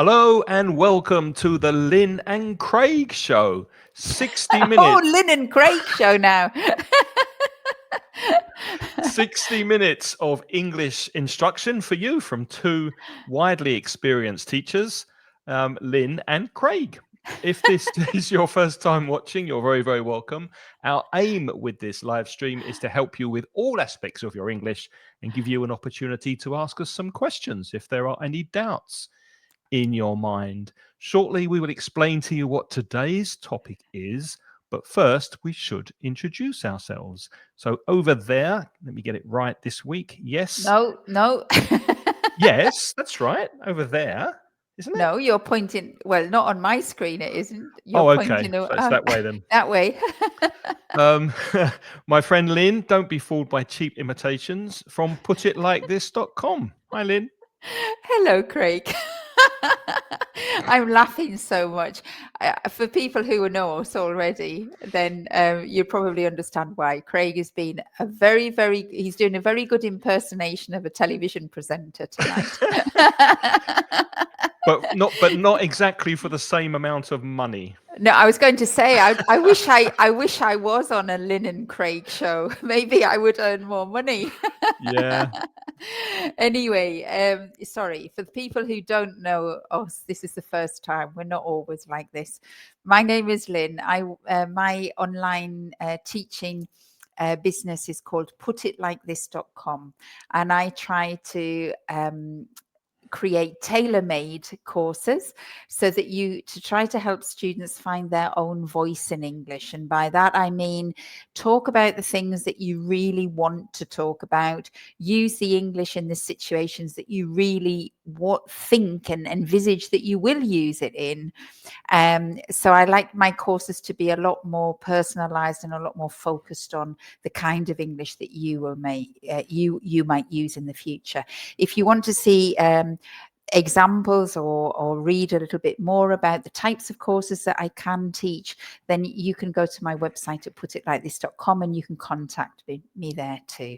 Hello and welcome to the Lynne and Craig show. 60 Oh, minutes, Lynne Craig show now. 60 minutes of English instruction for you from two widely experienced teachers, Lynne and Craig. If this is your first time watching, you're very, very welcome. Our aim with this live stream is to help you with all aspects of your English and give you an opportunity to ask us some questions if there are any doubts in your mind. Shortly, we will explain to you what today's topic is, but first, we should introduce ourselves. So over there, let me get it right this week. Yes. No. Yes, that's right. Over there, isn't it? No, you're pointing. Well, not on my screen, it isn't. Oh, You're okay. pointing So it's that way then. that way. My friend Lynne, don't be fooled by cheap imitations from putitlikethis.com. Hi, Lynne. Hello, Craig. I'm laughing so much. For people who know us already, then you probably understand why. Craig has been he's doing a very good impersonation of a television presenter tonight. but not exactly for the same amount of money. No, I was going to say, I wish I was on a Lynne Craig show. Maybe I would earn more money. Yeah. Anyway, sorry for the people who don't know us. This is the first time. We're not always like this. My name is Lynne. My online teaching business is called putitlikethis.com, and I try to create tailor-made courses so that to try to help students find their own voice in English. And by that, I mean, talk about the things that you really want to talk about, use the English in the situations that you really think and envisage that you will use it in. So I like my courses to be a lot more personalized and a lot more focused on the kind of English that you might use in the future. If you want to see examples or read a little bit more about the types of courses that I can teach, then you can go to my website at putitlikethis.com and you can contact me there too.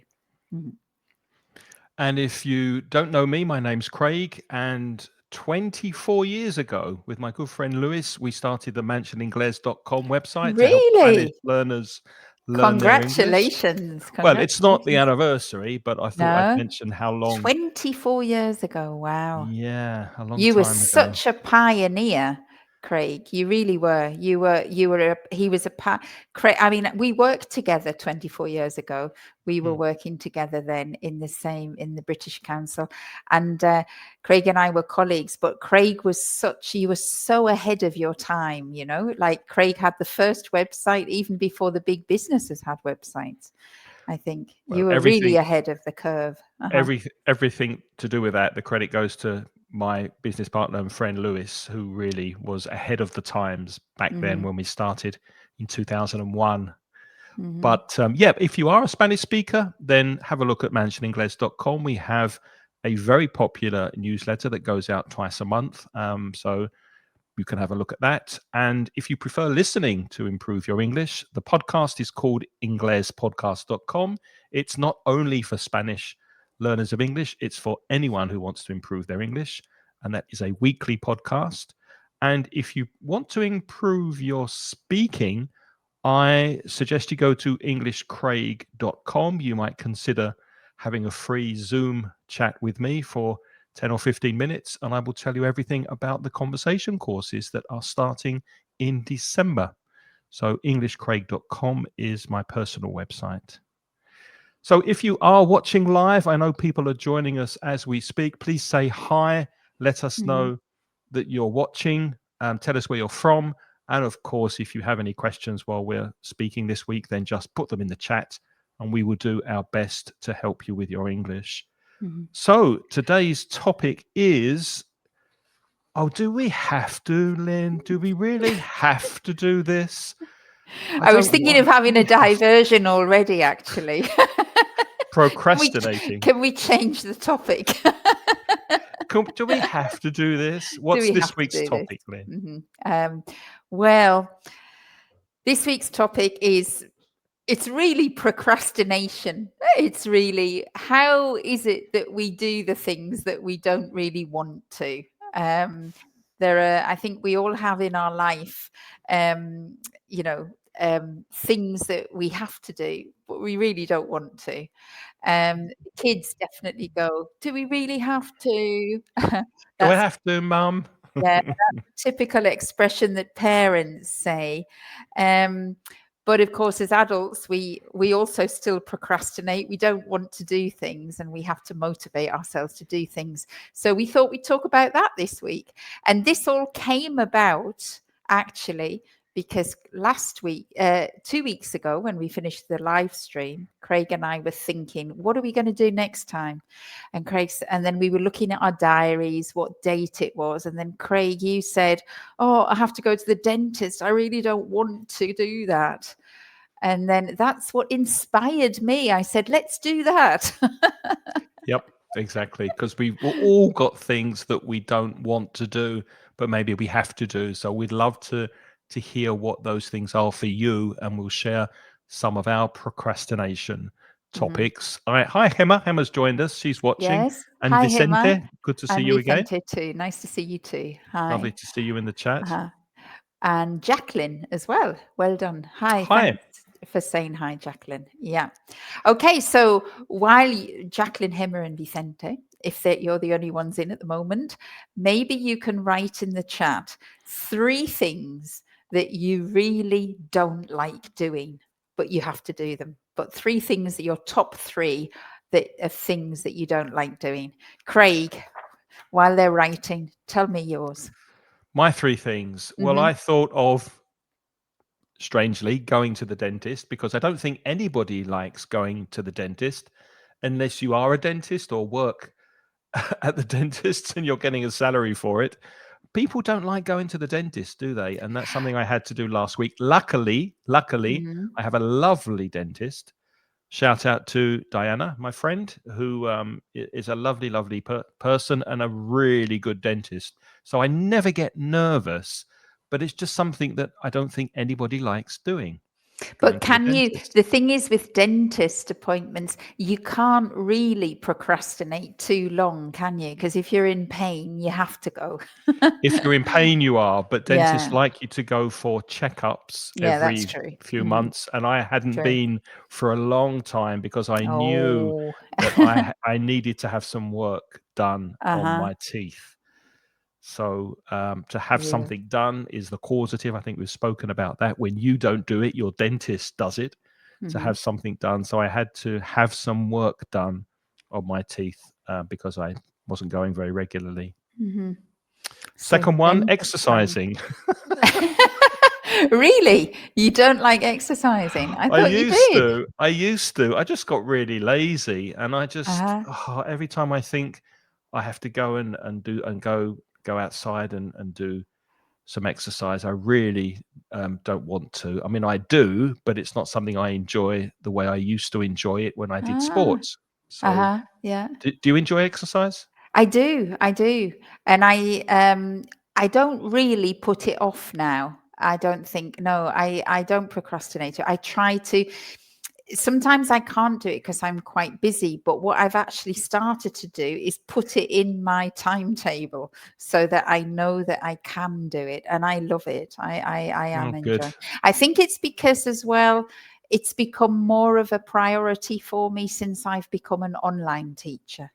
And if you don't know me, my name's Craig, and 24 years ago, with my good friend Lewis, we started the mansioningles.com website to help Spanish learners learn their English. Congratulations. Well, it's not the anniversary, but I thought I'd mention how long. 24 years ago. Wow. Yeah, a long time ago. You were such a pioneer, Craig. You really were. He was Craig. I mean, we worked together 24 years ago. We were working together then in the British Council, and Craig and I were colleagues. But Craig you were so ahead of your time. You know, like Craig had the first website even before the big businesses had websites. I think you were really ahead of the curve. Everything to do with that, the credit goes to my business partner and friend Lewis, who really was ahead of the times back then when we started in 2001. But if you are a Spanish speaker, then have a look at mansioningles.com. We have a very popular newsletter that goes out twice a month. So you can have a look at that. And if you prefer listening to improve your English, the podcast is called inglespodcast.com. It's not only for Spanish learners of English, it's for anyone who wants to improve their English. And that is a weekly podcast. And if you want to improve your speaking, I suggest you go to englishcraig.com. You might consider having a free Zoom chat with me for 10 or 15 minutes, and I will tell you everything about the conversation courses that are starting in December. So englishcraig.com is my personal website. So if you are watching live, I know people are joining us as we speak. Please say hi. Let us know that you're watching. Tell us where you're from. And of course, if you have any questions while we're speaking this week, then just put them in the chat and we will do our best to help you with your English. So today's topic is, do we have to, Lynne? Do we really have to do this? I was thinking of having a diversion already, actually. Procrastinating. Can we change the topic? Do we have to do this? What's this week's topic, Lynne? Well, this week's topic is, it's really procrastination. It's really, how is it that we do the things that we don't really want to? There are, I think we all have in our life, um, you know, things that we have to do, but we really don't want to. Kids definitely go, do we really have to? Do I That's have to, Mum? yeah, that's a typical expression that parents say. Um, but of course, as adults, we also still procrastinate. We don't want to do things, and we have to motivate ourselves to do things. So we thought we'd talk about that this week. And this all came about actually because last week, 2 weeks ago, when we finished the live stream, Craig and I were thinking, what are we going to do next time? And then we were looking at our diaries, what date it was. And then Craig, you said, oh, I have to go to the dentist. I really don't want to do that. And then that's what inspired me. I said, let's do that. Yep, exactly. Because we've all got things that we don't want to do, but maybe we have to do. So we'd love to hear what those things are for you, and we'll share some of our procrastination Mhm. topics. Hi, Gemma. Gemma's joined us. She's watching. Yes. And Hi, Hima. Vicente, good to see And you again. Vicente too. Nice to see you too. Lovely Hi. to see you in the chat. Uh-huh. And Jacqueline as well. Well done. Hi. Hi. Thanks for saying hi, Jacqueline. Yeah. Okay. So while Jacqueline, Hemmer, and Vicente, if you're the only ones in at the moment, maybe you can write in the chat 3 things that you really don't like doing, but you have to do them. But 3 things that your top 3 that are things that you don't like doing. Craig, while they're writing, tell me yours. My 3 things. Well, Hmm. I thought of, strangely, going to the dentist, because I don't think anybody likes going to the dentist unless you are a dentist or work at the dentist and you're getting a salary for it. People don't like going to the dentist, do they? And that's something I had to do last week. Luckily, Hmm. I have a lovely dentist. Shout out to Diana, my friend, who is a lovely, lovely person and a really good dentist. So I never get nervous, but it's just something that I don't think anybody likes doing, going But to the can you? dentist. The thing is, with dentist appointments, you can't really procrastinate too long, can you? Because if you're in pain, you have to go. If you're in pain, you are, but dentists Yeah. like you to go for checkups Yeah, that's every true. few Hmm. months, and I hadn't True. been for a long time because I knew Oh. that I needed to have some work done on Uh-huh. my teeth. So to have Yeah. something done is the causative. I think we've spoken about that. When you don't do it, your dentist does it. To Hmm. have something done, so I had to have some work done on my teeth because I wasn't going very regularly. Hmm. So Second one, dentist time. exercising. Really? You don't like exercising? I thought you did. I used to. I just got really lazy, and I just Uh-huh. every time I think I have to go and do and go outside and do some exercise, I really don't want to. I mean, I do, but it's not something I enjoy the way I used to enjoy it when I did Ah. sports. So, Uh-huh. Yeah. do you enjoy exercise? I do, I do. And I don't really put it off now. I don't think no, I don't procrastinate it. I try to sometimes I can't do it because I'm quite busy, but what I've actually started to do is put it in my timetable so that I know that I can do it and I love it. I Oh, am good. enjoying. I think it's because as well it's become more of a priority for me since I've become an online teacher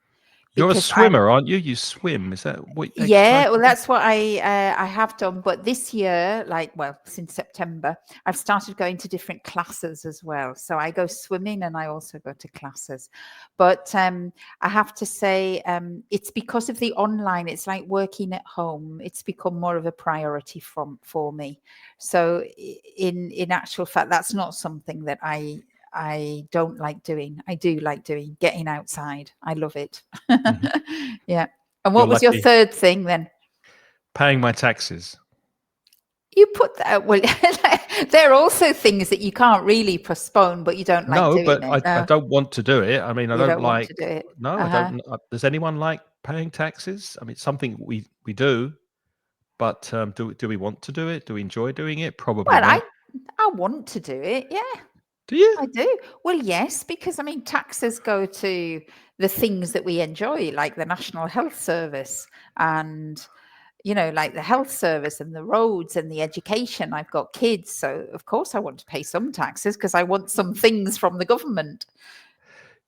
You're a because I swimmer, aren't you? You swim. Is that what exercise yeah, well, you do? that's what I have done. But this year, like, well, since September, I've started going to different classes as well. So I go swimming and I also go to classes. But I have to say, it's because of the online. It's like working at home. It's become more of a priority for me. So in actual fact, that's not something that I don't like doing. I do like doing getting outside. I love it. Mhm. Yeah. And You're what was your lucky. third thing then? Paying my taxes. You put that well. There are also things that you can't really postpone, but you don't like No, doing but it. I No, don't want to do it. I mean, I you don't don't want like. to do it. No, I Uh-huh. don't. Does anyone like paying taxes? I mean, it's something we do, but do we want to do it? Do we enjoy doing it? Probably Well, not. I want to do it. Yeah, Do you? I do. Well, yes, because I mean, taxes go to the things that we enjoy, like the National Health Service and like the health service and the roads and the education. I've got kids, so of course I want to pay some taxes because I want some things from the government.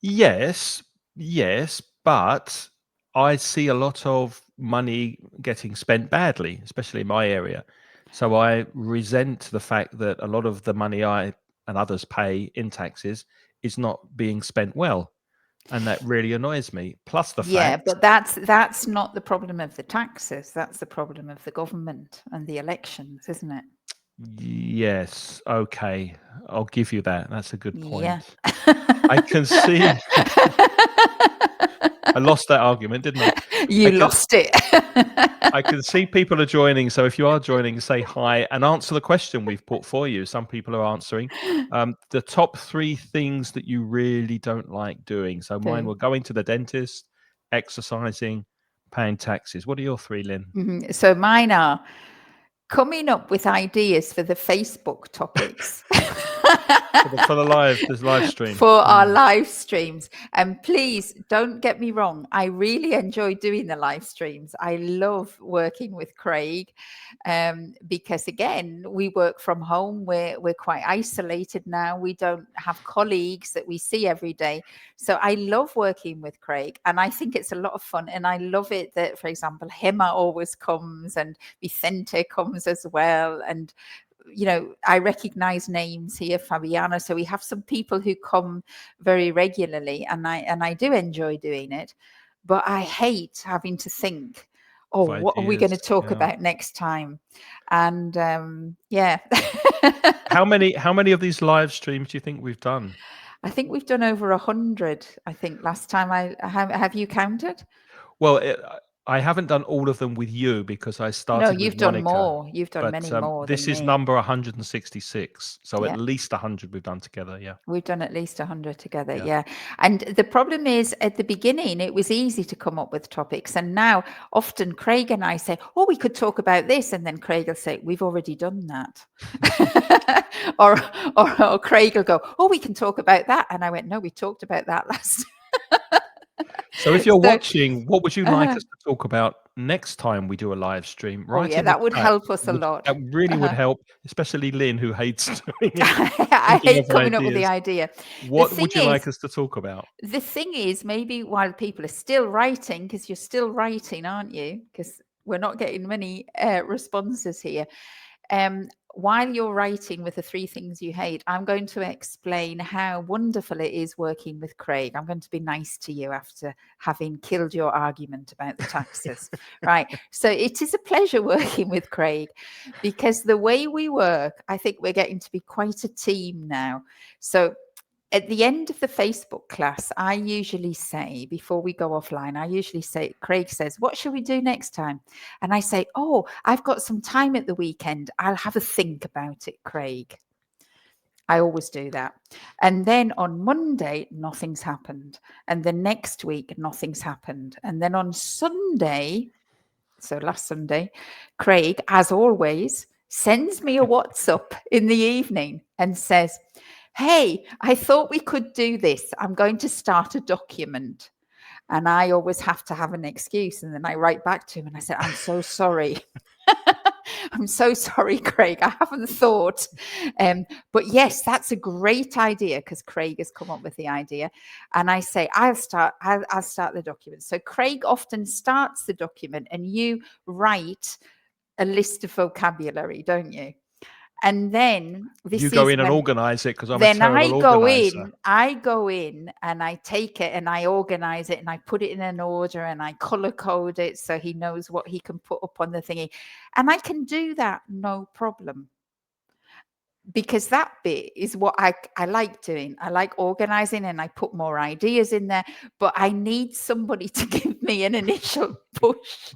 Yes, yes, but I see a lot of money getting spent badly, especially in my area. So I resent the fact that a lot of the money I and others pay in taxes is not being spent well. And that really annoys me. Plus the Yeah, fact, but that's not the problem of the taxes. That's the problem of the government and the elections, isn't it? yes, okay, I'll give you that. That's a good Yeah. point. I can see I lost that argument, didn't I? I You can lost it. I can see people are joining. So if you are joining, say hi and answer the question we've put for you. Some people are answering. The top 3 things that you really don't like doing. So mine were going to the dentist, exercising, paying taxes. What are your 3, Lynne? So mine are coming up with ideas for the Facebook topics. For this live stream. For our live streams. And please don't get me wrong, I really enjoy doing the live streams. I love working with Craig, because again, we work from home. We're quite isolated now. We don't have colleagues that we see every day. So I love working with Craig, and I think it's a lot of fun. And I love it that, for example, Hema always comes and Vicente comes as well. And I recognize names here, Fabiana. So we have some people who come very regularly, and I do enjoy doing it. But I hate having to think, oh, what are we going to talk about next time? And yeah. How many of these live streams do you think we've done? I think we've done over 100. I think last time have you counted? Well, I haven't done all of them with you because I started No, with you've done Monica. more. You've done many more This than is me. number 166. So Yeah. at least 100 we've done together. Yeah. We've done at least 100 together. Yeah. And the problem is, at the beginning, it was easy to come up with topics. And now often Craig and I say, oh, we could talk about this. And then Craig will say, we've already done that. or Craig will go, oh, we can talk about that. And I went, no, we talked about that last. So if you're watching, what would you like us to talk about next time we do a live stream? Oh, yeah, that would help us a lot. That really would help, especially Lynne, who hates doing it. I hate coming up with the idea. What would you like us to talk about? The thing is, maybe while people are still writing, because you're still writing, aren't you? Because we're not getting many responses here. While you're writing with the 3 things you hate, I'm going to explain how wonderful it is working with Craig. I'm going to be nice to you after having killed your argument about the taxes. Right. So it is a pleasure working with Craig, because the way we work, I think we're getting to be quite a team now. So at the end of the Facebook class, I usually say, before we go offline, Craig says, what shall we do next time? And I say, oh, I've got some time at the weekend. I'll have a think about it, Craig. I always do that. And then on Monday, nothing's happened. And the next week, nothing's happened. And then on Sunday, so last Sunday, Craig, as always, sends me a WhatsApp in the evening and says, hey, I thought we could do this. I'm going to start a document. And I always have to have an excuse. And then I write back to him and I said, I'm so sorry. I'm so sorry, Craig. I haven't thought. But yes, that's a great idea, because Craig has come up with the idea. And I say, I'll start the document. So Craig often starts the document, and you write a list of vocabulary, don't you? And then you go in and organize it, because I'm a terrible organizer. I go in and I take it and I organize it and I put it in an order and I color code it so he knows what he can put up on the thingy. And I can do that no problem, because that bit is what I like doing. I like organizing, and I put more ideas in there, but I need somebody to give me an initial push.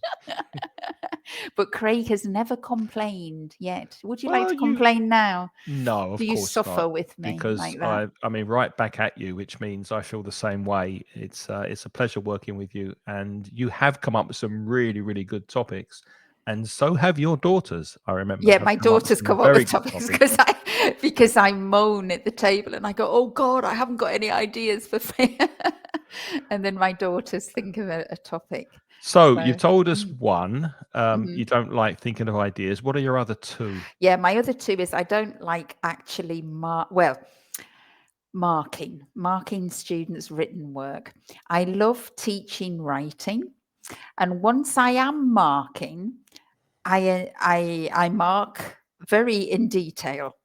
But Craig has never complained yet. Would you like to complain now? No, of course not. Do you suffer with me because like that? I mean, right back at you, which means I feel the same way. It's a pleasure working with you, and you have come up with some really, really good topics. And so have your daughters, I remember. Yeah, my daughters come up with topics because I moan at the table and I go, oh God, I haven't got any ideas for and then my daughters think of a topic. So you've So, told us one, mhm. you don't like thinking of ideas. What are your other two? Yeah, my other two is I don't like actually marking students' written work. I love teaching writing, and once I am marking, I mark very in detail.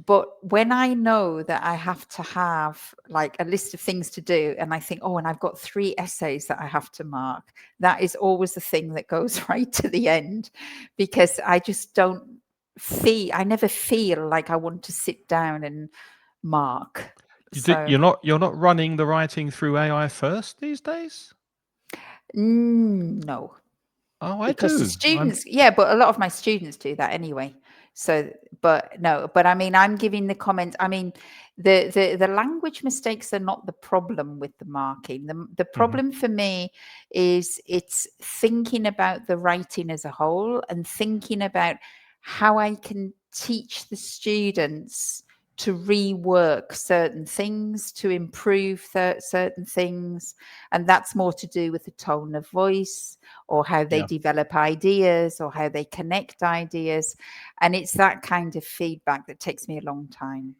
But when I know that I have to have like a list of things to do, and I think, oh, and I've got 3 essays that I have to mark, that is always the thing that goes right to the end, because I just don't I never feel like I want to sit down and mark. So You're not running the writing through AI first these days? no, Oh, I because the do. students, yeah, but a lot of my students do that anyway. So, but no, but I mean, I'm giving the comment. I mean, the language mistakes are not the problem with the marking. The Mhm. problem for me is it's thinking about the writing as a whole and thinking about how I can teach the students to rework certain things, to improve certain things. And that's more to do with the tone of voice, or how they Yeah. develop ideas, or how they connect ideas. And it's that kind of feedback that takes me a long time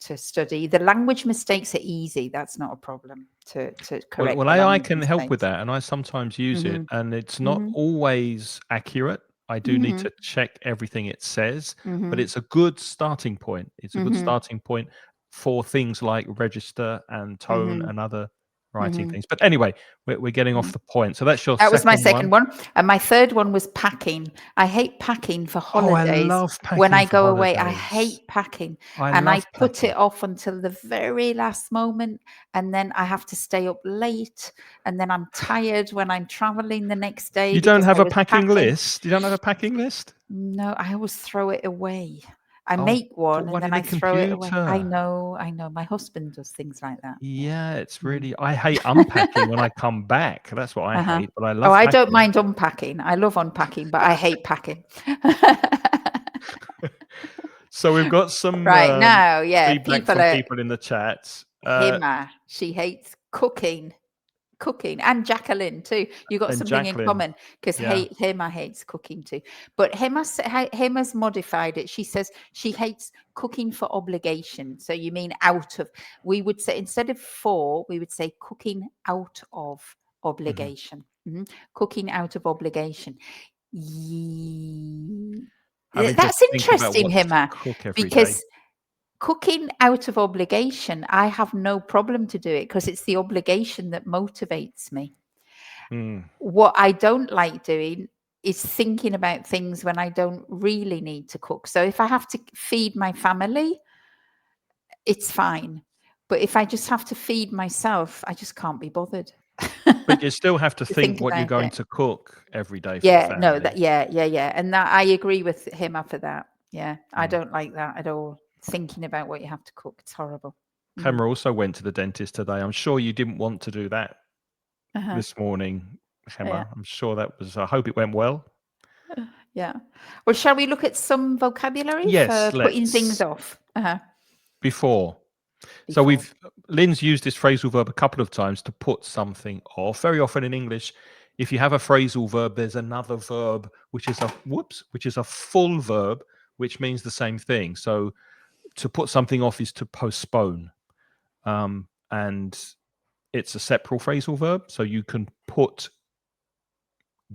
to study. The language mistakes are easy. That's not a problem to correct Well, the AI language can help with mistakes. that, and I sometimes use it, Hmm. and it's not Hmm. always accurate. I do need Hmm. to check everything it says, but Hmm. it's a good starting point. It's a good Hmm. starting point for things like register and tone Hmm. and other writing Hmm. things. But anyway, we're getting off the point. So that's your That was my second second one. one. And my third one was packing. I hate packing for Oh, I holidays. love When packing I for go away, I holidays. hate packing. I And I love put packing. it off until the very last moment. And then I have to stay up late. And then I'm tired when I'm traveling the next day You don't because have I a was packing packing. list? You don't have a packing list? No, I always throw it away. I Oh, make put one and one then in the I throw it away. I computer. know, I know. My husband does things like that. Yeah, it's Mm. really I hate unpacking when I come back. That's what I Uh-huh. hate, but I Oh, love I don't packing. mind unpacking. I love unpacking, but I hate packing. So we've got some Right now, yeah, feedback people from are people in the chat. Hima. She hates cooking, and Jacqueline too. You got And something in Jacqueline, common because yeah. Hima hates cooking too. But Hima's modified it. She says she hates cooking for obligation. So you mean out of? We would say, instead of for, we would say cooking out of Mhm. obligation. Mhm. Cooking out of obligation. Ye- Having to That's think about interesting, what to Hima, cook every day. because cooking out of obligation, I have no problem to do it because it's the obligation that motivates me. Mm. What I don't like doing is thinking about things when I don't really need to cook. So if I have to feed my family, it's fine. But if I just have to feed myself, I just can't be bothered But you still have to to think think what you're about going it. to cook every day for the Yeah, no, family. yeah. And that I agree with him for that. Yeah, I Mm. don't like that at all. Thinking about what you have to cook, it's horrible. Mm. Gemma also went to the dentist today. I'm sure you didn't want to do that Uh-huh. this morning, Yeah. Gemma. I'm sure that was I hope it went well. Yeah. Well, shall we look at some vocabulary for Yes, putting things let's. off? Before. So Before. Lynn's used this phrasal verb a couple of times to put something off. Very often in English, if you have a phrasal verb, there's another verb which is a full verb, which means the same thing. So to put something off is to postpone, and it's a separate phrasal verb. So you can put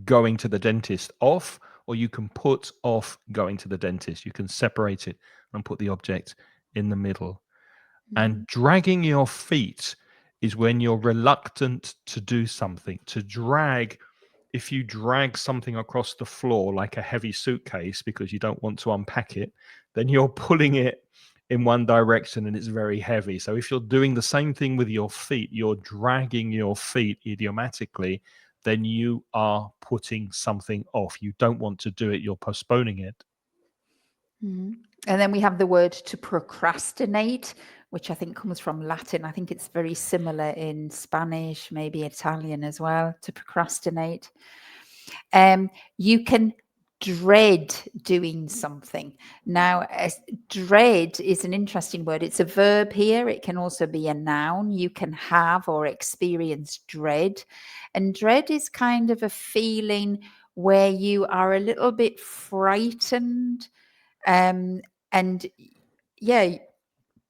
going to the dentist off, or you can put off going to the dentist. You can separate it and put the object in the middle. And Mhm. dragging your feet is when you're reluctant to do something. To drag, if you drag something across the floor like a heavy suitcase because you don't want to unpack it, then you're pulling it in one direction and it's very heavy. So if you're doing the same thing with your feet, you're dragging your feet idiomatically, then you are putting something off. You don't want to do it, you're postponing it. Mhm. And then we have the word to procrastinate, which I think comes from Latin. I think it's very similar in Spanish, maybe Italian as well, to procrastinate. You can dread doing something. Now, dread is an interesting word. It's a verb here. It can also be a noun. You can have or experience dread. And dread is kind of a feeling where you are a little bit frightened. And yeah,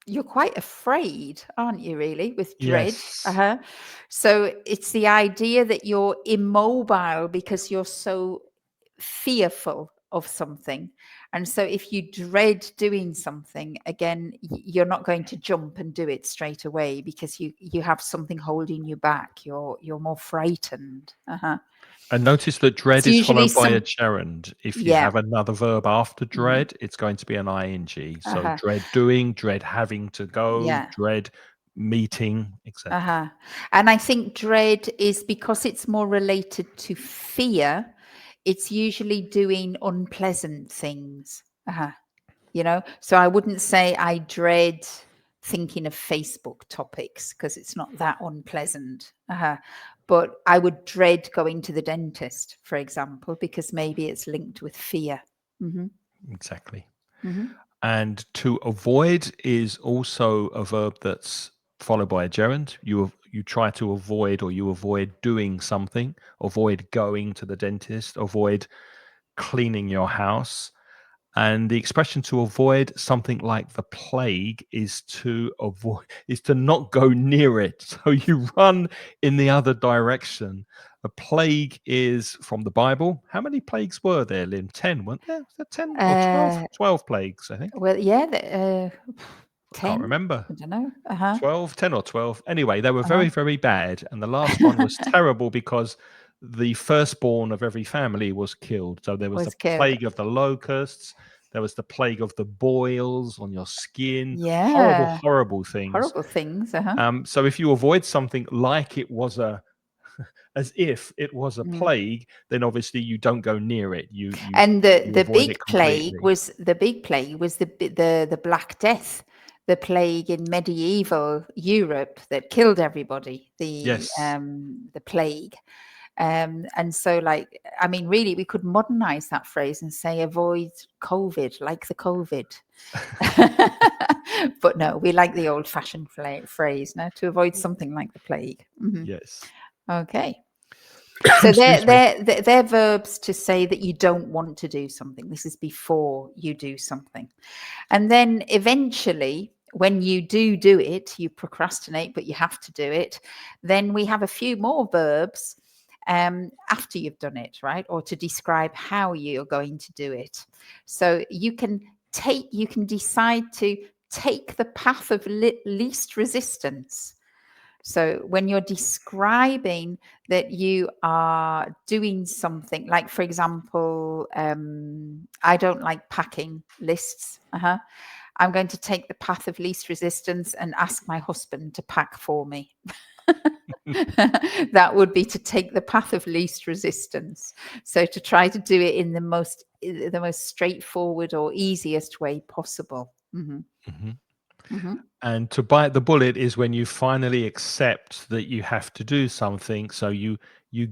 you're quite afraid, aren't you, really, with dread? Yes. So it's the idea that you're immobile because you're so fearful of something. And so if you dread doing something, again, you're not going to jump and do it straight away because you have something holding you back. You're more frightened. And notice that dread It's is usually followed by a some, gerund. If you yeah. have another verb after Mhm. dread, it's going to be an ing. So Uh-huh. dread doing, dread having to go, Yeah. dread meeting, etc. And I think dread is because it's more related to fear. It's usually doing unpleasant things. So I wouldn't say I dread thinking of Facebook topics because it's not that unpleasant. But I would dread going to the dentist, for example, because maybe it's linked with fear. Mm-hmm. Exactly. Mm-hmm. And to avoid is also a verb that's followed by a gerund. You try to avoid, or you avoid doing something, avoid going to the dentist, avoid cleaning your house. And the expression to avoid something like the plague is to not go near it. So you run in the other direction. A plague is from the Bible. How many plagues were there, Lynn? 10, weren't there? Was there 10 or 12? Uh, 12 plagues, I think. well, yeah, I can't 10. remember. I don't know. 12, 10 or 12. Anyway, they were Uh-huh. very, very bad. And the last one was terrible because the firstborn of every family was killed. So there was the Was killed. plague of the locusts. There was the plague of the boils on your skin. Horrible, Yeah. horrible things. Horrible things. So if you avoid something like it was as if it was a Mm. plague, then obviously you don't go near it. And You the avoid it big plague completely. was the Black Death, the plague in medieval Europe that killed everybody. Yes. The plague. And so, like, I mean, really, we could modernize that phrase and say avoid COVID, like the COVID. But no, we like the old-fashioned phrase now to avoid something like the plague. Mhm. Yes. Okay. So Excuse me. they're verbs to say that you don't want to do something. This is before you do something. And then eventually, when you do it, you procrastinate, but you have to do it. Then we have a few more verbs after you've done it, right? Or to describe how you're going to do it. So you can decide to take the path of least resistance. So when you're describing that you are doing something, like, for example, I don't like packing lists. I'm going to take the path of least resistance and ask my husband to pack for me. That would be to take the path of least resistance. So to try to do it in the most straightforward or easiest way possible. Mm-hmm. Mhm. Mm-hmm. And to bite the bullet is when you finally accept that you have to do something. So you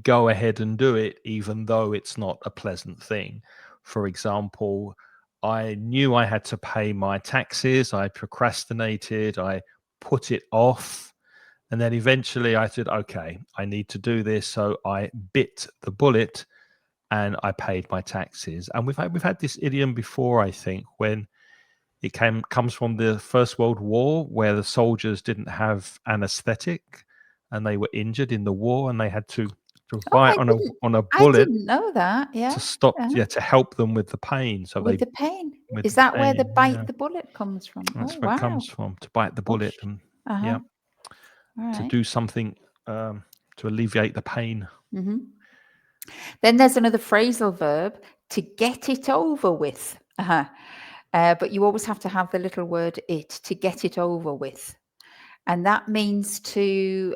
go ahead and do it, even though it's not a pleasant thing. For example, I knew I had to pay my taxes. I procrastinated. I put it off. And then eventually I said, okay, I need to do this. So I bit the bullet and I paid my taxes. And we've had this idiom before, I think, when it comes from the First World War, where the soldiers didn't have anesthetic and they were injured in the war, and they had to Oh, bite on a I bullet didn't know that. Yeah. to stop, Yeah. to help them with the pain. So With they the pain. with Is the that where the pain, bite yeah, the bullet comes from? Oh, that's where it wow. comes from, to bite the bullet, Gosh. and Uh-huh. yeah, All to right. do something to alleviate the pain. Mm-hmm. Then there's another phrasal verb, to get it over with. But you always have to have the little word it, to get it over with. And that means to,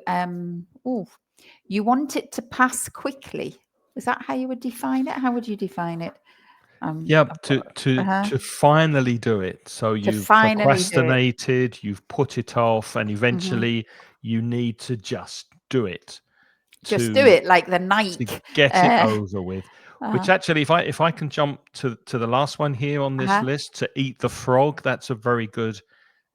you want it to pass quickly. Is that how you would define it? How would you define it? Yeah, I've got, to finally do it. So to you've finally do it. procrastinated, you've put it off, and Mhm. eventually you need to just do it Just do to it like the to Nike. get it Uh, over with. Which actually, if I can jump to the last one here on this list, to eat the frog, that's a very good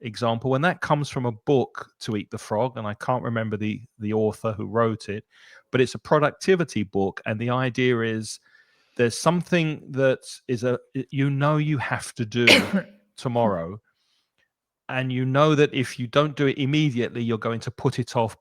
example, and that comes from a book, To Eat the Frog, and I can't remember the author who wrote it, but it's a productivity book, and the idea is there's something that is you have to do tomorrow, and you know that if you don't do it immediately, you're going to put it off,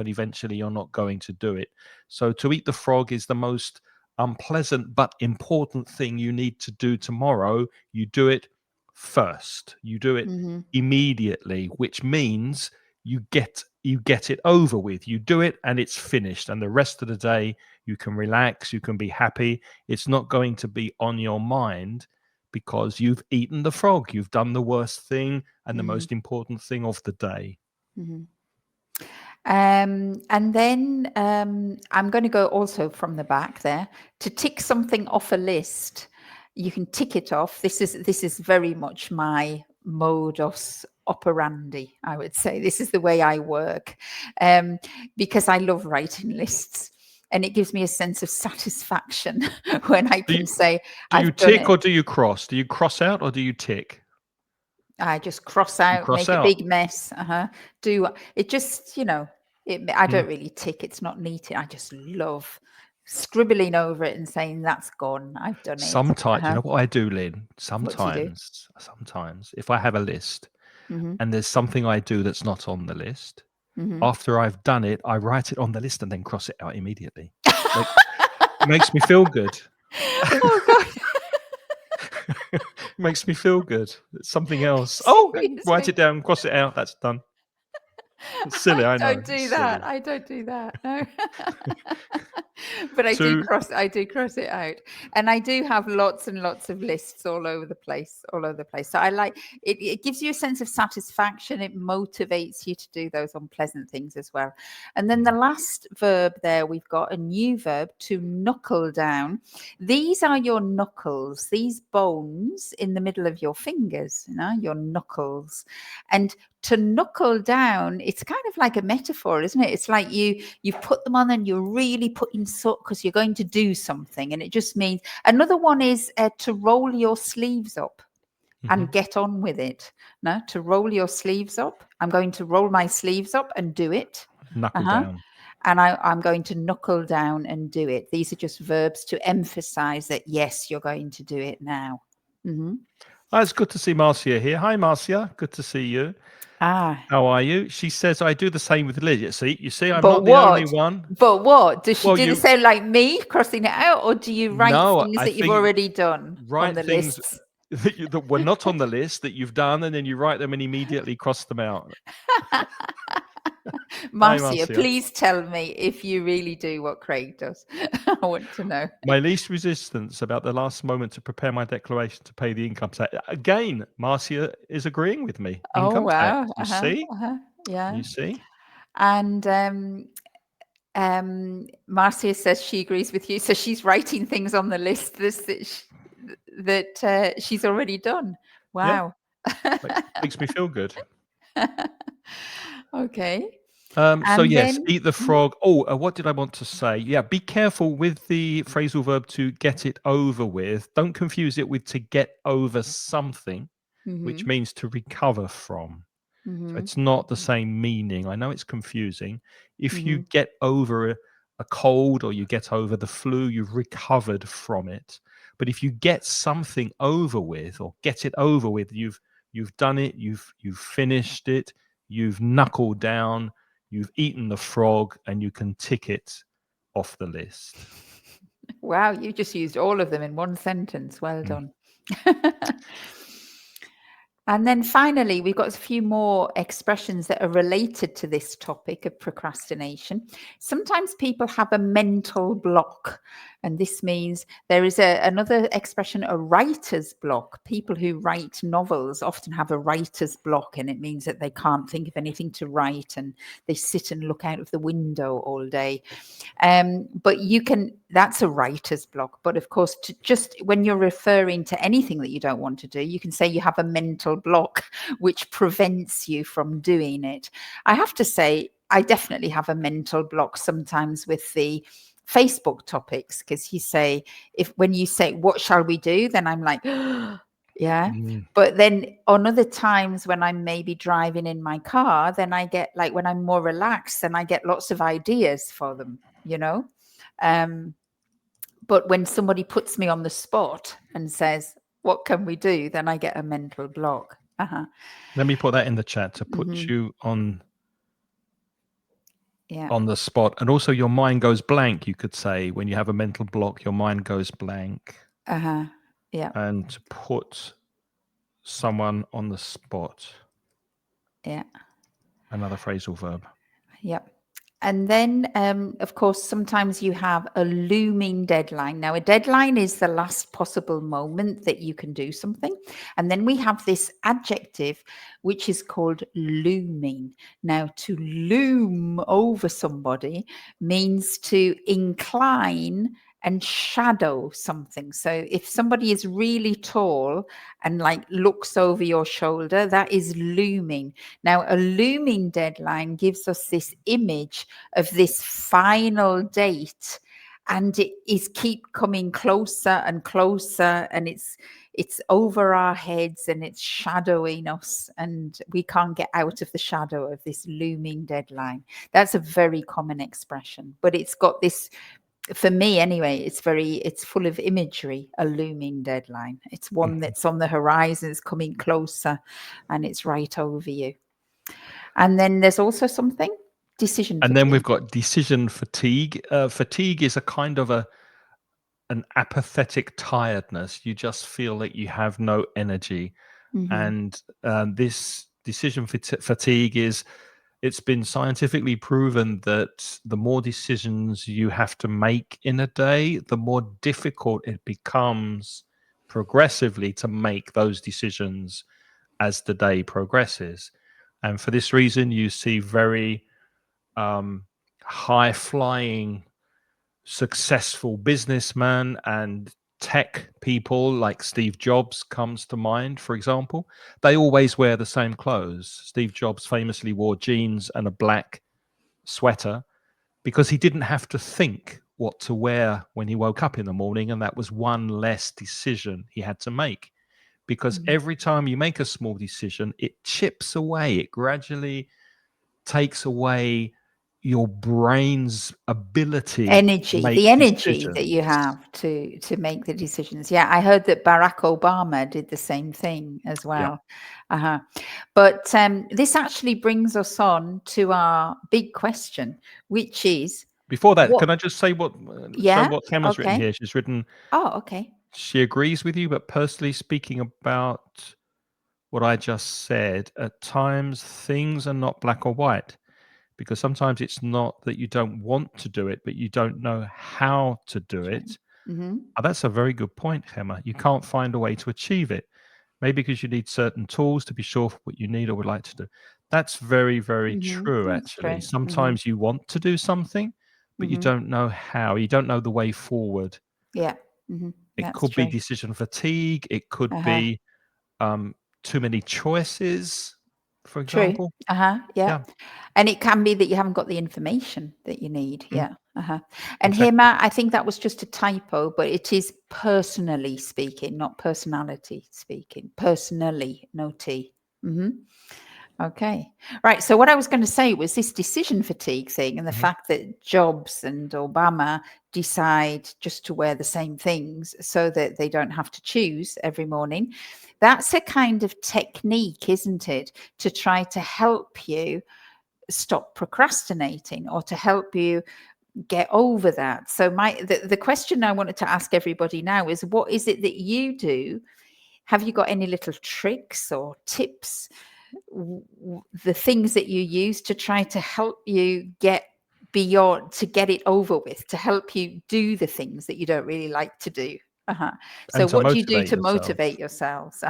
and eventually you're not going to do it. So to eat the frog is the most unpleasant but important thing you need to do tomorrow. You do it first. You do it immediately, which means you get it over with. You do it and it's finished. And the rest of the day you can relax, you can be happy. It's not going to be on your mind because you've eaten the frog. You've done the worst thing and the most important thing of the day. And then I'm going to go also from the back there to tick something off a list. You can tick it off. This is very much my modus operandi, I would say. This is the way I work, because I love writing lists. And it gives me a sense of satisfaction when I can say, do you tick or do you cross? Do you cross out or do you tick? I just cross out, make a big mess. Do it just, I don't really tick. It's not neat. I just love scribbling over it and saying that's gone. I've done it. Sometimes, you know what I do, Lynn? Sometimes if I have a list and there's something I do that's not on the list, after I've done it, I write it on the list and then cross it out immediately. It makes me feel good. Oh God. It makes me feel good. It's something else. Write it down, cross it out. That's done. It's silly, I know. I don't do that. No. But I do cross it out, and I do have lots and lots of lists all over the place. So I like it. It gives you a sense of satisfaction. It motivates you to do those unpleasant things as well. And then the last verb there, we've got a new verb, to knuckle down. These are your knuckles, these bones in the middle of your fingers, your knuckles. And to knuckle down, it's kind of like a metaphor, isn't it? It's like you put them on and you're really putting because you're going to do something. And it just means, another one is to roll your sleeves up and get on with it. No, to roll your sleeves up. I'm going to roll my sleeves up and do it. Knuckle down. And I'm going to knuckle down and do it. These are just verbs to emphasize that, yes, you're going to do it now. It's good to see Marcia here. Hi, Marcia. Good to see you. How are you? She says, I do the same with Liz. You see, I'm not the only one. But what? Does she do the same like me, crossing it out? Or do you write things that you've already done on the things lists? that were not on the list that you've done, and then you write them and immediately cross them out. Marcia, please tell me if you really do what Craig does. I want to know. My least resistance about the last moment to prepare my declaration to pay the income tax. Again, Marcia is agreeing with me. Income tax. You see? Yeah. You see? And Marcia says she agrees with you. So she's writing things on the list that she's already done. Wow. Yeah. Makes me feel good. Okay. So yes, eat the frog. What did I want to say? Yeah, be careful with the phrasal verb to get it over with. Don't confuse it with to get over something, which means to recover from. So it's not the same meaning. I know it's confusing. If you get over a cold or you get over the flu, you've recovered from it. But if you get something over with or get it over with, you've done it, you've finished it, you've knuckled down, you've eaten the frog, and you can tick it off the list. Wow, you just used all of them in one sentence. Well done. And then finally, we've got a few more expressions that are related to this topic of procrastination. Sometimes people have a mental block, and this means there is another expression, a writer's block. People who write novels often have a writer's block, and it means that they can't think of anything to write and they sit and look out of the window all day. But that's a writer's block. But of course, just when you're referring to anything that you don't want to do, you can say you have a mental block, which prevents you from doing it. I have to say, I definitely have a mental block sometimes with the Facebook topics, because you say, when you say, what shall we do? Then I'm like, yeah. But then on other times when I'm maybe driving in my car, then I get like, when I'm more relaxed, then I get lots of ideas for them, but when somebody puts me on the spot and says, what can we do? Then I get a mental block. Let me put that in the chat to put you on the spot. And also your mind goes blank, you could say. When you have a mental block, your mind goes blank. Yeah. And to put someone on the spot. Yeah. Another phrasal verb. Yep. And then, of course, sometimes you have a looming deadline. Now, a deadline is the last possible moment that you can do something. And then we have this adjective, which is called looming. Now, to loom over somebody means to incline and shadow something. So if somebody is really tall and like looks over your shoulder, that is looming. Now, a looming deadline gives us this image of this final date, and it is keep coming closer and closer, and it's over our heads, and it's shadowing us, and we can't get out of the shadow of this looming deadline. That's a very common expression, but it's got this, for me anyway, it's full of imagery. A looming deadline, it's one that's on the horizon, it's coming closer, and it's right over you. And then there's also something, decision fatigue. And then we've got decision fatigue. Fatigue is a kind of an apathetic tiredness. You just feel that you have no energy. And this decision fatigue it's been scientifically proven that the more decisions you have to make in a day, the more difficult it becomes progressively to make those decisions as the day progresses. And for this reason, you see very high-flying, successful businessmen and tech people like Steve Jobs comes to mind, for example. They always wear the same clothes. Steve Jobs famously wore jeans and a black sweater because he didn't have to think what to wear when he woke up in the morning, and that was one less decision he had to make. Because every time you make a small decision, it chips away, it gradually takes away your brain's ability energy, to make the energy decisions. that you have to make the decisions. Yeah, I heard that Barack Obama did the same thing as well. But this actually brings us on to our big question, which is, before that, can I just say what Emma's written here? She's written, she agrees with you, but personally speaking about what I just said, at times things are not black or white. Because sometimes it's not that you don't want to do it, but you don't know how to do it. That's a very good point, Emma. You can't find a way to achieve it. Maybe because you need certain tools to be sure of what you need or would like to do. That's very, very true, actually. Sometimes you want to do something, but you don't know how. You don't know the way forward. Yeah. It could be decision fatigue. It could be too many choices, for example. Yeah. And it can be that you haven't got the information that you need. And here, Matt, I think that was just a typo, but it is personally speaking, not personality speaking. Personally, no T. Okay. Right. So what I was going to say was this decision fatigue thing, and the fact that Jobs and Obama decide just to wear the same things so that they don't have to choose every morning. That's a kind of technique, isn't it? To try to help you stop procrastinating, or to help you get over that. So the question I wanted to ask everybody now is, what is it that you do? Have you got any little tricks or tips, the things that you use to try to help you get beyond, to get it over with, to help you do the things that you don't really like to do? So what do you do to motivate yourselves?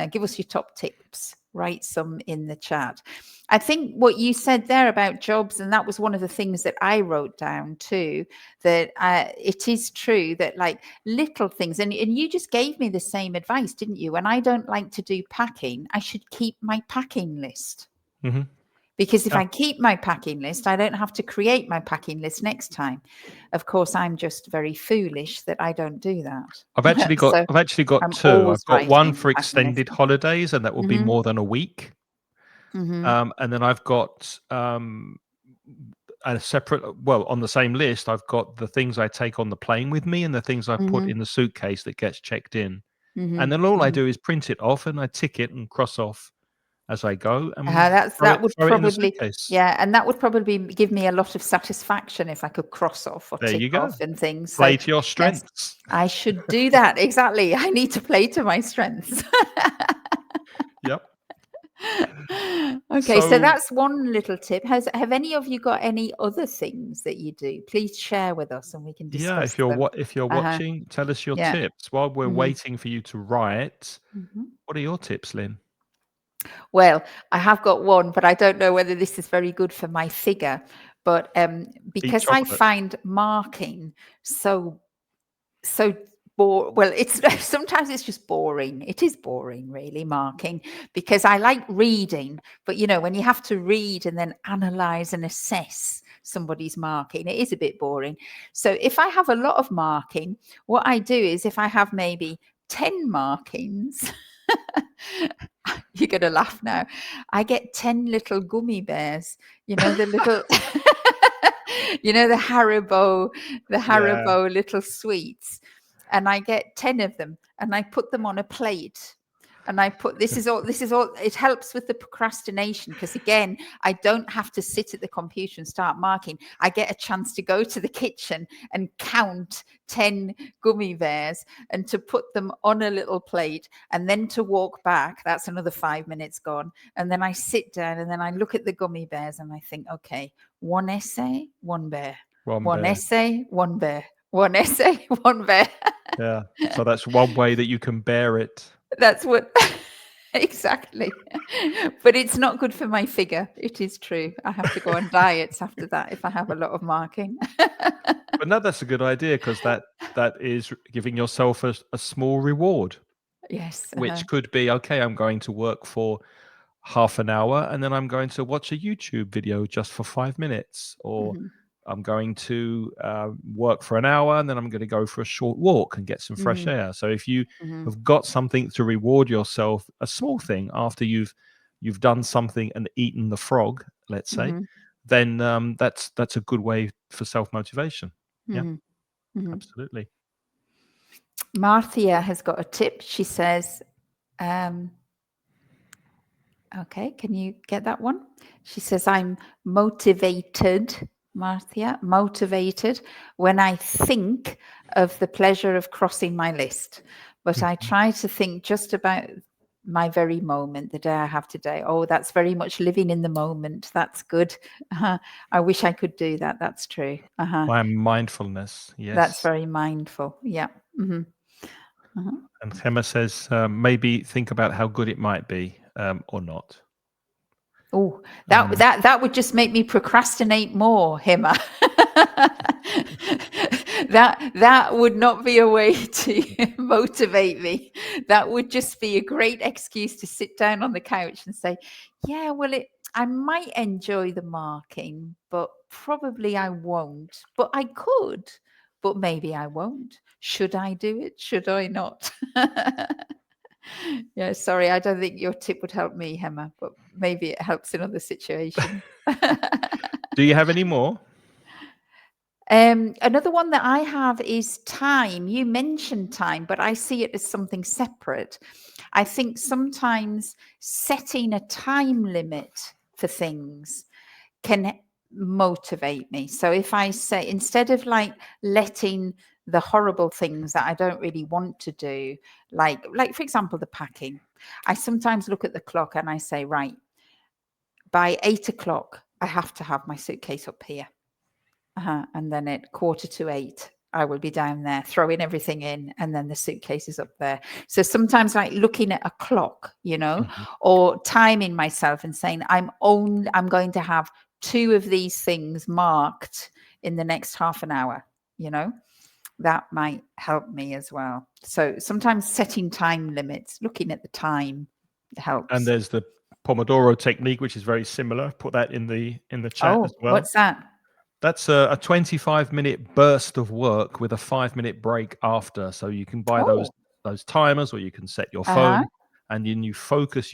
Give us your top tips. Write some in the chat. I think what you said there about Jobs, and that was one of the things that I wrote down too, that it is true that like little things, and you just gave me the same advice, didn't you? When I don't like to do packing, I should keep my packing list. Because if I keep my packing list, I don't have to create my packing list next time. Of course, I'm just very foolish that I don't do that. I've actually got So I've actually got I'm two. always I've got one writing for packing list. extended holidays, and that will be Mm-hmm. more than a week. Mm-hmm. And then I've got a separate, well, on the same list, I've got the things I take on the plane with me and the things I put Mm-hmm. in the suitcase that gets checked in. Mm-hmm. And then all I Mm-hmm. do is print it off and I tick it and cross off as I go and That would throw it in the probably, suitcase. yeah, and that would probably give me a lot of satisfaction if I could cross off or There tick you go. off and things. So Play to your yes, strengths. I should do that. Exactly. I need to play to my strengths. Yep. Okay, so So that's one little tip. Have any of you got any other things that you do? Please share with us and we can yeah, discuss them. if you're Uh-huh. watching, tell us your Yeah. tips. While we're Hmm. waiting for you to write, Hmm. what are your tips, Lynn? Well, I have got one, but I don't know whether this is very good for my figure. But Eat because I chocolate. find marking so well, it's sometimes it's just boring. It is boring, really, marking, because I like reading, but when you have to read and then analyze and assess somebody's marking, it is a bit boring. So if I have a lot of marking, what I do is, if I have maybe 10 markings, you're going to laugh now, I get 10 little gummy bears, the little the Yeah. Haribo little sweets, and I get 10 of them and I put them on a plate. And I put, this is all, it helps with the procrastination, because again, I don't have to sit at the computer and start marking. I get a chance to go to the kitchen and count 10 gummy bears and to put them on a little plate, and then to walk back. That's another 5 minutes gone. And then I sit down and then I look at the gummy bears and I think, okay, one essay, one bear, One one bear. essay, one bear, one essay, one bear. Yeah. So that's one way that you can bear it. That's what exactly. But it's not good for my figure. It is true. I have to go on diets after that if I have a lot of marking. But no, that's a good idea, because that is giving yourself a small reward, Yes. which could be, okay, I'm going to work for half an hour and then I'm going to watch a YouTube video just for 5 minutes, or Mm-hmm. I'm going to work for an hour and then I'm going to go for a short walk and get some fresh Mm-hmm. air. So if you Mm-hmm. have got something to reward yourself, a small thing, after you've done something and eaten the frog, let's say, Mm-hmm. then that's a good way for self-motivation. Yeah, Mm-hmm. Mm-hmm. absolutely. Marthia has got a tip. She says, okay, can you get that one? She says, I'm motivated, Marthia, motivated when I think of the pleasure of crossing my list. But I Mhm. try to think just about my very moment, the day I have today. Oh, that's very much living in the moment. That's good. I wish I could do that. That's true. By mindfulness, That's yes. very mindful. Yeah. Mm-hmm. Uh-huh. And Hema says, maybe think about how good it might be, or not. Oh, Um, that would just make me procrastinate more, Hima. that would not be a way to motivate me. That would just be a great excuse to sit down on the couch and say, yeah, well, I might enjoy the marking, but probably I won't. But I could, but maybe I won't. Should I do it? Should I not? Yeah, sorry, I don't think your tip would help me, Hema, but maybe it helps in other situations. do you have any more? Another one that I have is time. You mentioned time, but I see it as something separate. I think sometimes setting a time limit for things can motivate me. So if I say, instead of like letting the horrible things that I don't really want to do, like for example, the packing, I sometimes look at the clock and I say, right, by 8 o'clock, I have to have my suitcase up here. And then at 7:45, I will be down there throwing everything in, and then the suitcase is up there. So sometimes like looking at a clock, Mhm. or timing myself and saying, I'm going to have 2 of these things marked in the next half an hour, that might help me as well. So sometimes setting time limits, looking at the time And helps. there's the Pomodoro technique, which is very similar. Put that in the chat as Oh, well. what's that? That's a 25-minute burst of work with a 5-minute break after. So you can buy Oh, those timers, or you can set your uh-huh. phone, and then you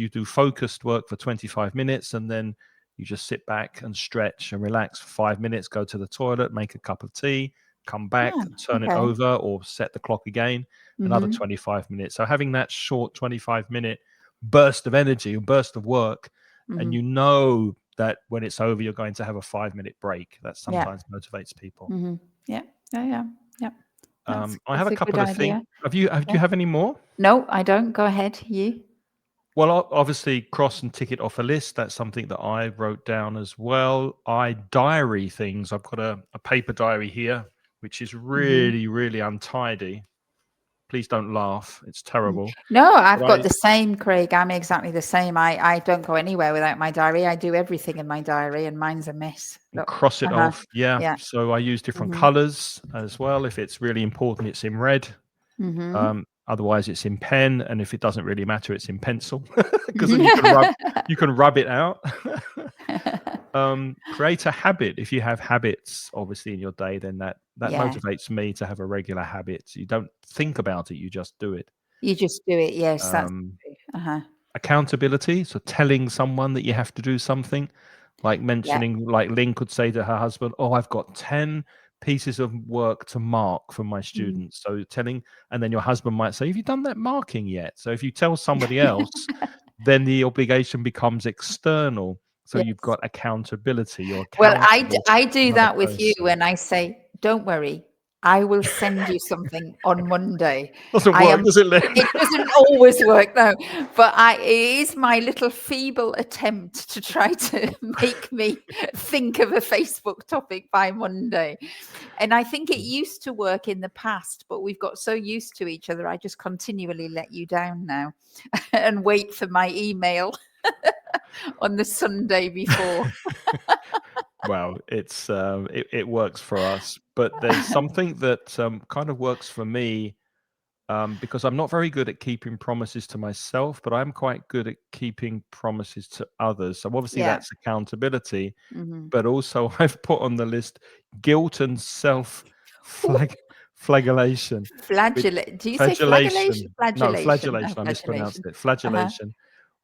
do focused work for 25 minutes, and then you just sit back and stretch and relax for 5 minutes, go to the toilet, make a cup of tea, come back, Oh, turn it okay. over, or set the clock again, another 25 minutes. So having that short 25-minute burst of energy, a burst of work, and Mm-hmm. you know that when it's over, you're going to have a 5-minute break. That Yeah. sometimes motivates people. Mm-hmm. Yeah. Yeah. Yeah. Yeah. I have That's a a good couple of things. idea. Do you Yeah. have any more? No, I don't. Go ahead. You. Well, obviously, cross and tick it off a list. That's something that I wrote down as well. I diary things. I've got a paper diary here, which is Mm-hmm. really, really untidy. Please don't laugh. It's terrible. No, But I've got I the same, Craig. I'm exactly the same. I don't go anywhere without my diary. I do everything in my diary, and mine's a mess. Look. cross it Uh-huh. off. Yeah. Yeah. So I use different Mm-hmm. colors as well. If it's really important, it's in red. Mm-hmm. Otherwise, it's in pen, and if it doesn't really matter, it's in pencil because then you can rub it out. Create a habit. If you have habits, obviously in your day, then that Yeah. motivates me to have a regular habit. You don't think about it; you just do it. You just do it. Yes, that's Um, true. Uh-huh. Accountability. So telling someone that you have to do something, like Yeah. mentioning, like Lynn could say to her husband, "Oh, I've got 10 pieces of work to mark for my Mm. students." So telling, and then your husband might say, "Have you done that marking yet?" So if you tell somebody else, then the obligation becomes external. So you've Yes. got accountability. You're Well, accountable I to do another that with you person. when I say, "Don't worry, I will send you something on Monday." Doesn't I work, am does it, Lynn? It doesn't always work, no, but it is my little feeble attempt to try to make me think of a Facebook topic by Monday. And I think it used to work in the past, but we've got so used to each other, I just continually let you down now and wait for my email on the Sunday before. Well, it works for us, but there's something that kind of works for me, because I'm not very good at keeping promises to myself, but I'm quite good at keeping promises to others. So obviously Yeah. that's accountability, Mhm. but also I've put on the list guilt and self Ooh, flag flagellation, which do you say flagellation? flagellation. No, Flagellation. Oh, flagellation. I mispronounced flagellation. it. Uh-huh. Flagellation,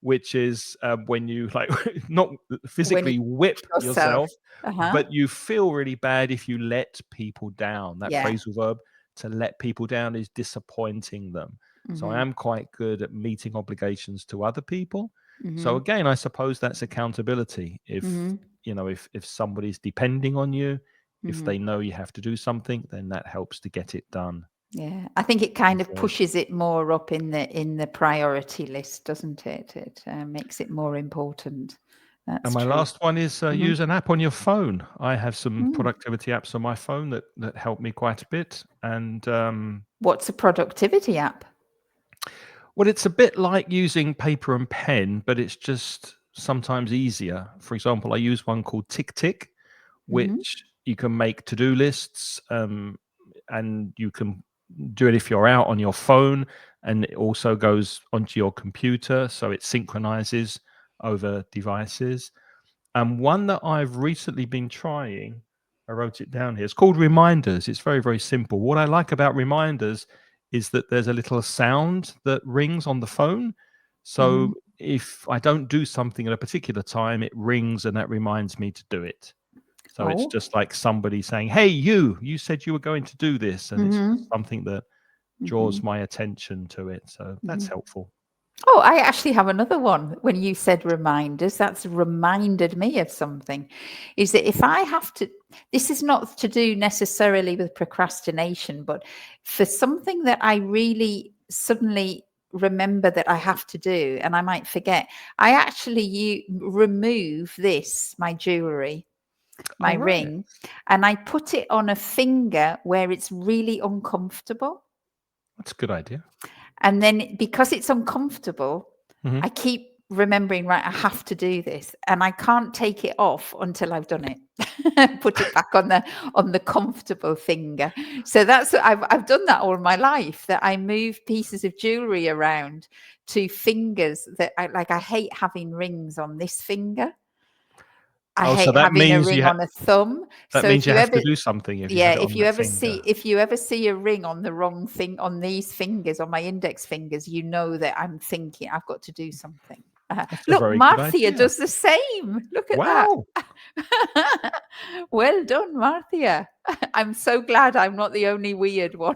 which is when you like not When you physically whip yourself. yourself, Uh-huh. but you feel really bad if you let people down. That Yeah. phrasal verb, to let people down, is disappointing them. So I Mhm. am quite good at meeting obligations to other people. So Mhm. again, I suppose that's accountability. If Mhm. if somebody's depending on you, if Mhm. they know you have to do something, then that helps to get it done. Yeah. I think it kind as of well. pushes it more up in the priority list, doesn't it? It makes it more important. And That's my true. last one is Mhm. use an app on your phone. I have some Mm. productivity apps on my phone that help me quite a bit. And What's a productivity app? well, it's a bit like using paper and pen, but it's just sometimes easier. For example, I use one called Tick Tick, Mhm. which you can make to-do lists, and you can do it if you're out on your phone, and it also goes onto your computer, so it synchronizes over devices. And one that I've recently been trying, I wrote it down here. It's called Reminders. It's very, very simple. What I like about Reminders is that there's a little sound that rings on the phone. Mhm. So if I don't do something at a particular time, it rings and that reminds me to do it. So it's Oh. just like somebody saying, "Hey, you said you were going to do this." And it's Mhm. just something that draws Mhm. my attention to it. So that's Mhm. helpful. Oh, I actually have another one. When you said reminders, that's reminded me of something. Is that if I have to, this is not to do necessarily with procrastination, but for something that I really suddenly remember that I have to do and I might forget, I actually remove this, my jewelry, my All right. ring, and I put it on a finger where it's really uncomfortable. That's a good idea. And then because it's uncomfortable, Mhm. I keep remembering, right, I have to do this, and I can't take it off until I've done it. Put it back on the comfortable finger. So that's I've done that all my life, that I move pieces of jewelry around to fingers that I hate having rings on this finger. I Oh, so hate that having a means ring on a thumb. that So means if you you have ever to do something if you yeah, have it on that finger. if you ever see a ring on the wrong thing on these fingers, on my index fingers, you know that I'm thinking I've got to do something. That's a Look, very good Marthia idea. does the same. Look at that. Wow. Well done, Marthia. I'm so glad I'm not the only weird one.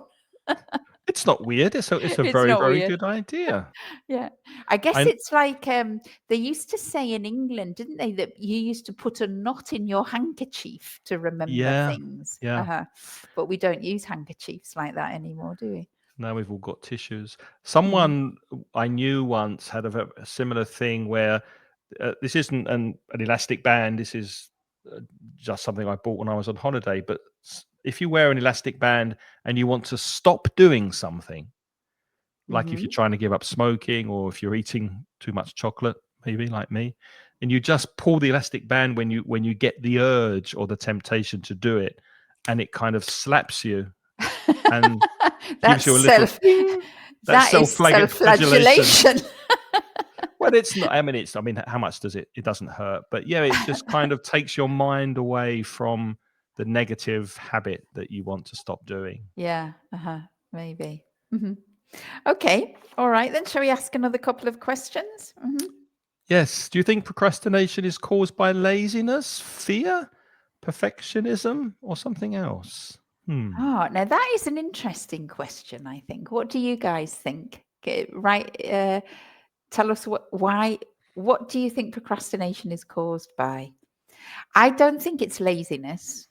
It's not weird. It's a It's very, not very weird. good idea. Yeah. I guess I it's like they used to say in England, didn't they, that you used to put a knot in your handkerchief to remember yeah, things. yeah. But we don't use handkerchiefs like that anymore, do we? Now we've all got tissues. Mhm. Someone I knew once had a similar thing where this isn't an elastic band. This is just something I bought when I was on holiday. But if you wear an elastic band and you want to stop doing something, like if you're Mhm. trying to give up smoking or if you're eating too much chocolate, maybe like me, and you just pull the elastic band when you get the urge or the temptation to do it, and it kind of slaps you and gives That's you a little ding. That's that is self-flagellation. self-flagellation. Well, it's not. I mean, how much does it? It doesn't hurt, but yeah, it just kind of takes your mind away from the negative habit that you want to stop doing. Yeah, maybe. Mhm. Okay, all right then. Shall we ask another couple of questions? Yes. Do you think procrastination is caused by laziness, fear, perfectionism, or something else? Oh, now that is an interesting question, I think. What do you guys think? Right, tell us what do you think procrastination is caused by? I don't think it's laziness.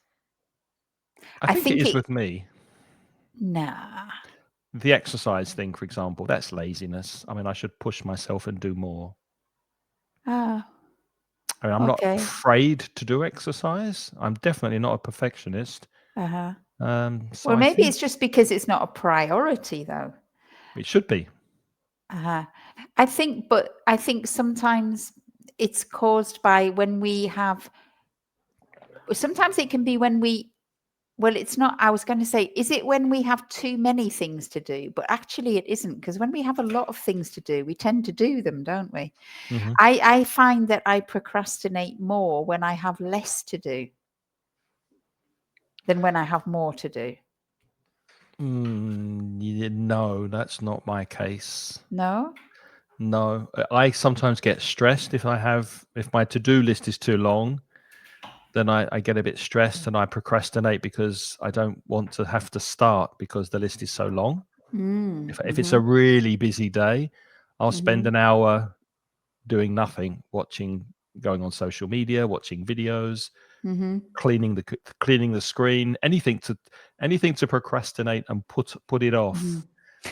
I I think it think is it with me. Nah. The exercise thing, for example, that's laziness. I mean, I should push myself and do more. Ah, I mean, I'm not okay. afraid to do exercise. I'm definitely not a perfectionist. Uh-huh. So Well, I maybe think it's just because it's not a priority though. it should be. Uh-huh. I think sometimes it's caused by when we have sometimes it can be when we well, it's not. I was going to say, is it when we have too many things to do? But actually, it isn't, because when we have a lot of things to do, we tend to do them, don't we? Hmm. I find that I procrastinate more when I have less to do than when I have more to do. No, that's not my case. No? No, I sometimes get stressed if my to-do list is too long, then I get a bit stressed and I procrastinate because I don't want to have to start because the list is so long. If it's a Mm-hmm. really busy day, I'll spend Mm-hmm. an hour doing nothing, going on social media, watching videos, Mm-hmm. cleaning the screen, anything to procrastinate and put it Mm-hmm. off. And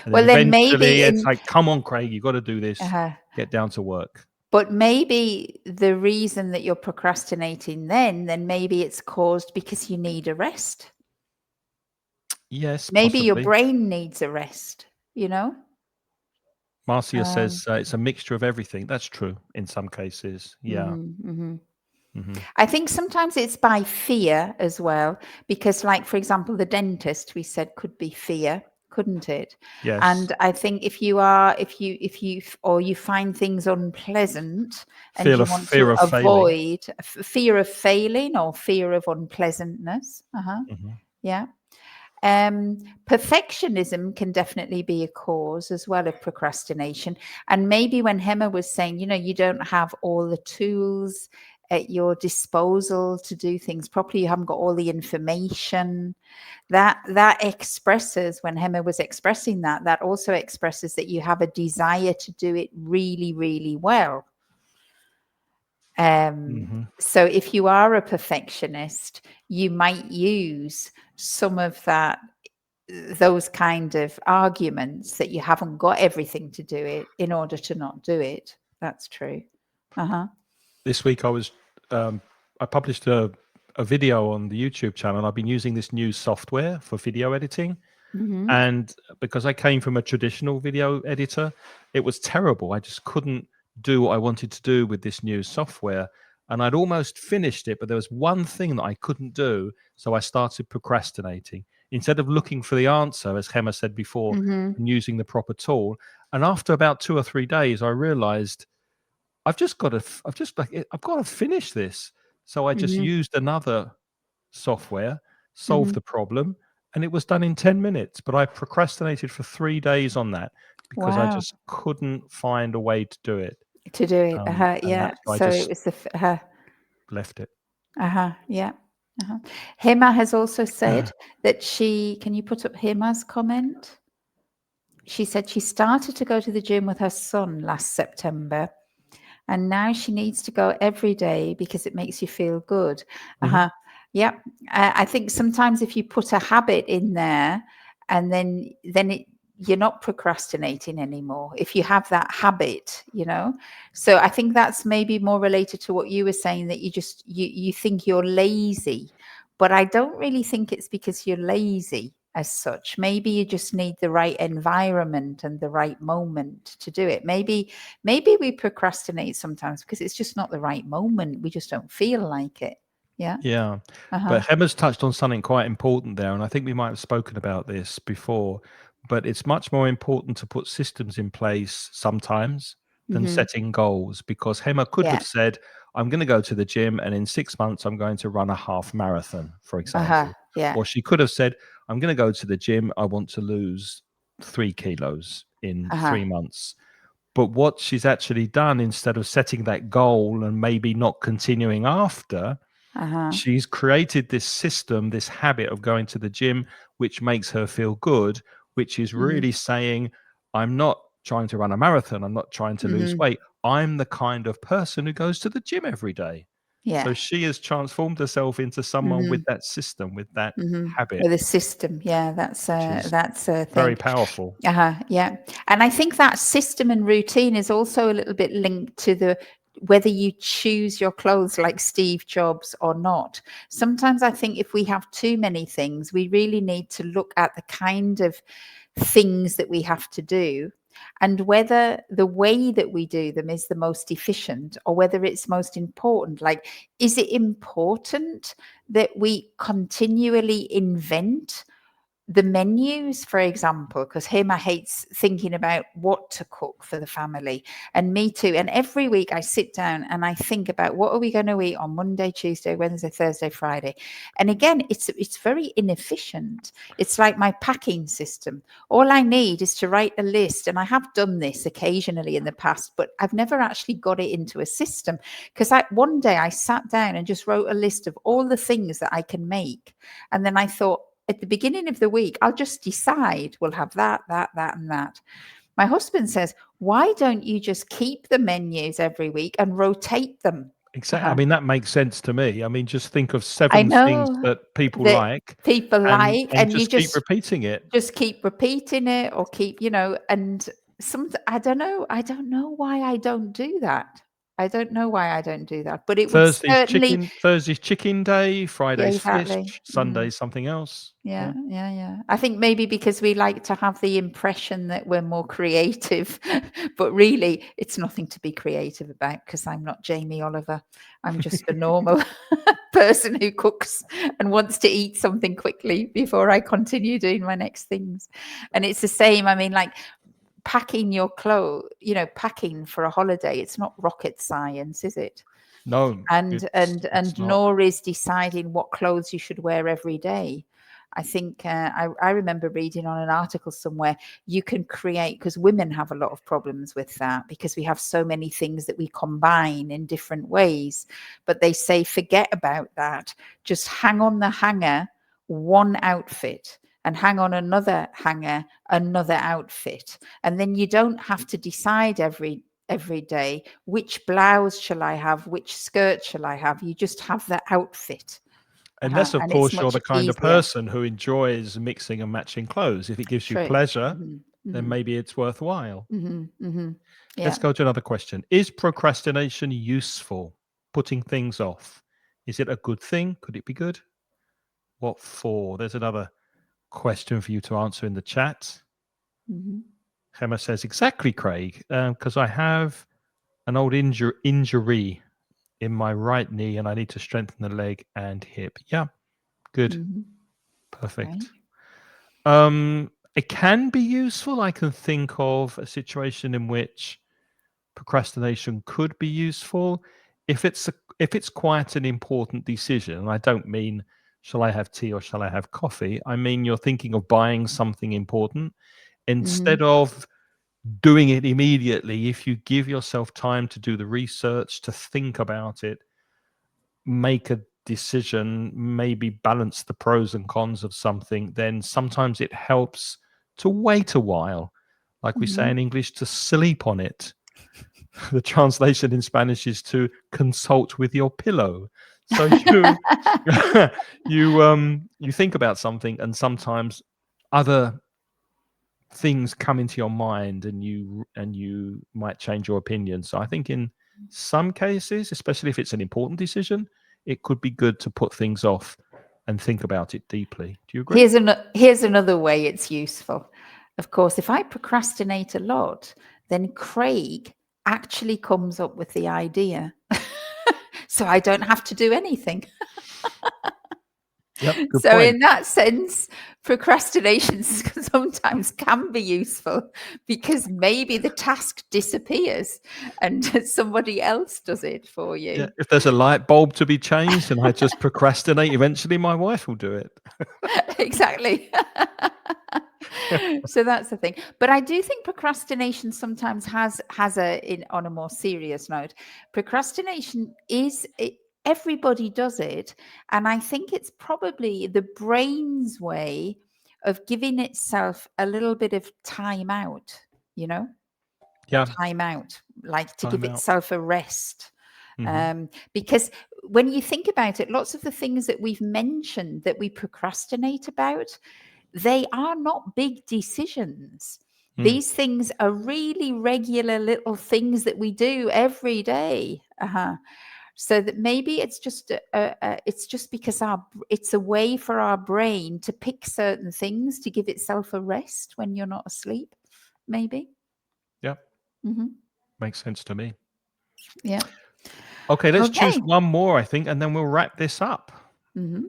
then Well, then eventually maybe it's in like, come on, Craig, you got to do this. uh, Get down to work. but maybe the reason that you're procrastinating then maybe it's caused because you need a rest. Yes, Maybe your possibly. brain needs a rest, you know? Marcia Um, says it's a mixture of everything. That's true in some cases. Yeah. mhm, mhm. Hmm. I think sometimes it's by fear as well, because, like, for example, the dentist we said could be fear, couldn't it? Yes. And I think or you find things unpleasant and you want Fear to of failing. avoid fear of failing or fear of unpleasantness. Hmm. Yeah. Perfectionism can definitely be a cause as well of procrastination. And maybe when Hema was saying, you don't have all the tools at your disposal to do things properly, you haven't got all the information, that expresses, when Hema was expressing that also expresses that you have a desire to do it really, really well. Hmm. So if you are a perfectionist, you might use some of those kind of arguments that you haven't got everything to do it in order to not do it. That's true. This week I published a video on the YouTube channel. I've been using this new software for video editing. Mm-hmm. And because I came from a traditional video editor, it was terrible. I just couldn't do what I wanted to do with this new software. And I'd almost finished it, but there was one thing that I couldn't do. So I started procrastinating instead of looking for the answer, as Hema said before, Mhm. and using the proper tool. And after about 2 or 3 days, I realized I've got to finish this. So I just Mhm. used another software, solved Mhm. the problem, and it was done in 10 minutes. But I procrastinated for 3 days on that because I Wow. just couldn't find a way to do it. To do it. And Yeah. that's why I So it just was the left it. yeah. Hema has also said that can you put up Hema's comment? She said she started to go to the gym with her son last September, and now she needs to go every day because it makes you feel good. Mhm. Yeah. I think sometimes if you put a habit in there, and then you're not procrastinating anymore if you have that habit, so I think that's maybe more related to what you were saying, that you think you're lazy, but I don't really think it's because you're lazy as such. Maybe you just need the right environment and the right moment to do it. Maybe we procrastinate sometimes because it's just not the right moment. We just don't feel like it. Yeah. Yeah. Uh-huh. But Hemmer's touched on something quite important there. And I think we might have spoken about this before, but it's much more important to put systems in place sometimes than Hmm. setting goals, because Hemmer could Yeah. have said, I'm going to go to the gym and in 6 months I'm going to run a half marathon, for Uh-huh. example. Yeah. Or she could have said, I'm going to go to the gym. I want to lose 3 kilos in Uh-huh. 3 months. But what she's actually done, instead of setting that goal and maybe not continuing after, Uh-huh. she's created this system, this habit of going to the gym, which makes her feel good, which is Hmm. really saying, I'm not trying to run a marathon. I'm not trying to lose Hmm. weight. I'm the kind of person who goes to the gym every day. Yeah. So she has transformed herself into someone with Hmm. that system, with that Hmm. habit, With a system. Yeah, which is that's a very thing. powerful. Yeah. And I think that system and routine is also a little bit linked to the whether you choose your clothes like Steve Jobs or not. Sometimes I think if we have too many things, we really need to look at the kind of things that we have to do, and whether the way that we do them is the most efficient or whether it's most important. Like, is it important that we continually invent the menus, for example, because Hema hates thinking about what to cook for the family, and me too. And every week I sit down and I think about what are we going to eat on Monday, Tuesday, Wednesday, Thursday, Friday. And again, it's very inefficient. It's like my packing system. All I need is to write a list, and I have done this occasionally in the past, but I've never actually got it into a system, because one day I sat down and just wrote a list of all the things that I can make, and then I thought, at the beginning of the week, I'll just decide we'll have that, that, that, and that. My husband says, why don't you just keep the menus every week and rotate them? Exactly. I Uh-huh. mean, that makes sense to me. I mean, just think of I 7 things know that people that like, people like, and and you just keep repeating it. just keep repeating it, or keep, and I don't know why I don't do that. I don't know why I don't do that, but it would certainly. Thursday's chicken day, Yeah, Friday's exactly. fish, Mhm. Sunday's something else. Yeah, Yeah. yeah, yeah. I think maybe because we like to have the impression that we're more creative, but really it's nothing to be creative about, because I'm not Jamie Oliver. I'm just a normal person who cooks and wants to eat something quickly before I continue doing my next things. And it's the same. I mean, like packing your clothes, packing for a holiday, it's not rocket science, is it? No, and and it's and not. nor is deciding what clothes you should wear every day. I think I remember reading on an article somewhere, you can create, because women have a lot of problems with that because we have so many things that we combine in different ways, but they say forget about that, just hang on the hanger one outfit and hang on another hanger another outfit, and then you don't have to decide every day, which blouse shall I have, which skirt shall I have. You just have the outfit. Unless, of And it's course, you're much the kind of easier. person who enjoys mixing and matching clothes. If it gives you True. pleasure, Hmm. then Hmm. maybe it's worthwhile. Hmm. Hmm. Let's Yeah. go to another question. Is procrastination useful? Putting things off. Is it a good thing? Could it be good? What for? There's another question for you to answer in the chat. Hmm. Gemma says, exactly, Craig, because I have an old injury in my right knee, and I need to strengthen the leg and hip. Yeah, good, perfect. It can be useful. I can think of a situation in which procrastination could be useful if it's quite an important decision. And I don't mean shall I have tea or shall I have coffee? I mean you're thinking of buying something important. Instead of doing it immediately, if you give yourself time to do the research, to think about it, make a decision, maybe balance the pros and cons of something, then sometimes it helps to wait a while. Like we say in English, to sleep on it. The translation in Spanish is to consult with your pillow. So you think about something, and sometimes other things come into your mind, and you might change your opinion. So I think in some cases, especially if it's an important decision, it could be good to put things off and think about it deeply. Do you agree? Here's another way it's useful. Of course, if I procrastinate a lot, then Craig actually comes up with the idea. So I don't have to do anything. Yep, good So point. in that sense, procrastination sometimes can be useful because maybe the task disappears and somebody else does it for you. Yeah, if there's a light bulb to be changed and I just procrastinate, eventually my wife will do it. Exactly. So that's the thing. But I do think procrastination sometimes has on a more serious note, procrastination everybody does it. And I think it's probably the brain's way of giving itself a little bit of time out, Yeah, time out, like to time give out. itself a rest. Because when you think about it, lots of the things that we've mentioned that we procrastinate about, they are not big decisions. These things are really regular little things that we do every day. So that maybe it's just because it's a way for our brain to pick certain things to give itself a rest when you're not asleep. Maybe. Yeah, makes sense to me. Yeah. Okay, let's choose Okay. one more, I think, and then we'll wrap this up. Mm-hmm.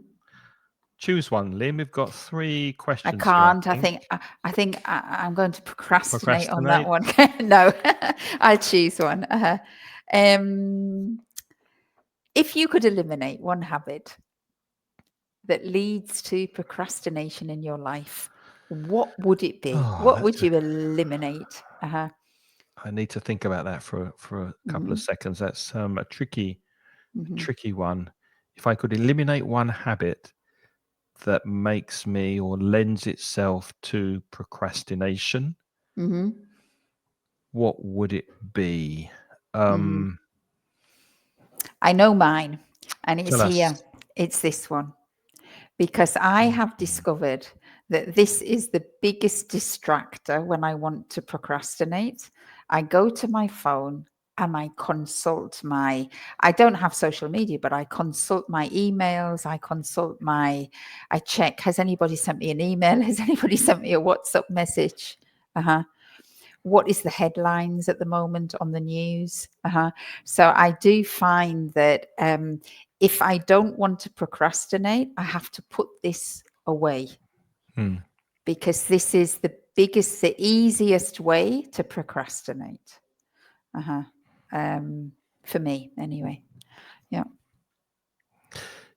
Choose one, Lynne. We've got 3 I questions here, can't. I think I'm going to procrastinate on that one. No, I'll choose one. If you could eliminate one habit that leads to procrastination in your life, what would it be? What would you eliminate? I need to think about that for a couple of seconds. That's a tricky one. If I could eliminate one habit that makes me or lends itself to procrastination, what would it be? I know mine, and it's Tell here. us. It's this one. Because I have discovered that this is the biggest distractor when I want to procrastinate. I go to my phone and I consult I don't have social media, but I consult my emails. I check, has anybody sent me an email? Has anybody sent me a WhatsApp message? What is the headlines at the moment on the news? So I do find that if I don't want to procrastinate, I have to put this away because this is the easiest way to procrastinate. For me, anyway. Yeah.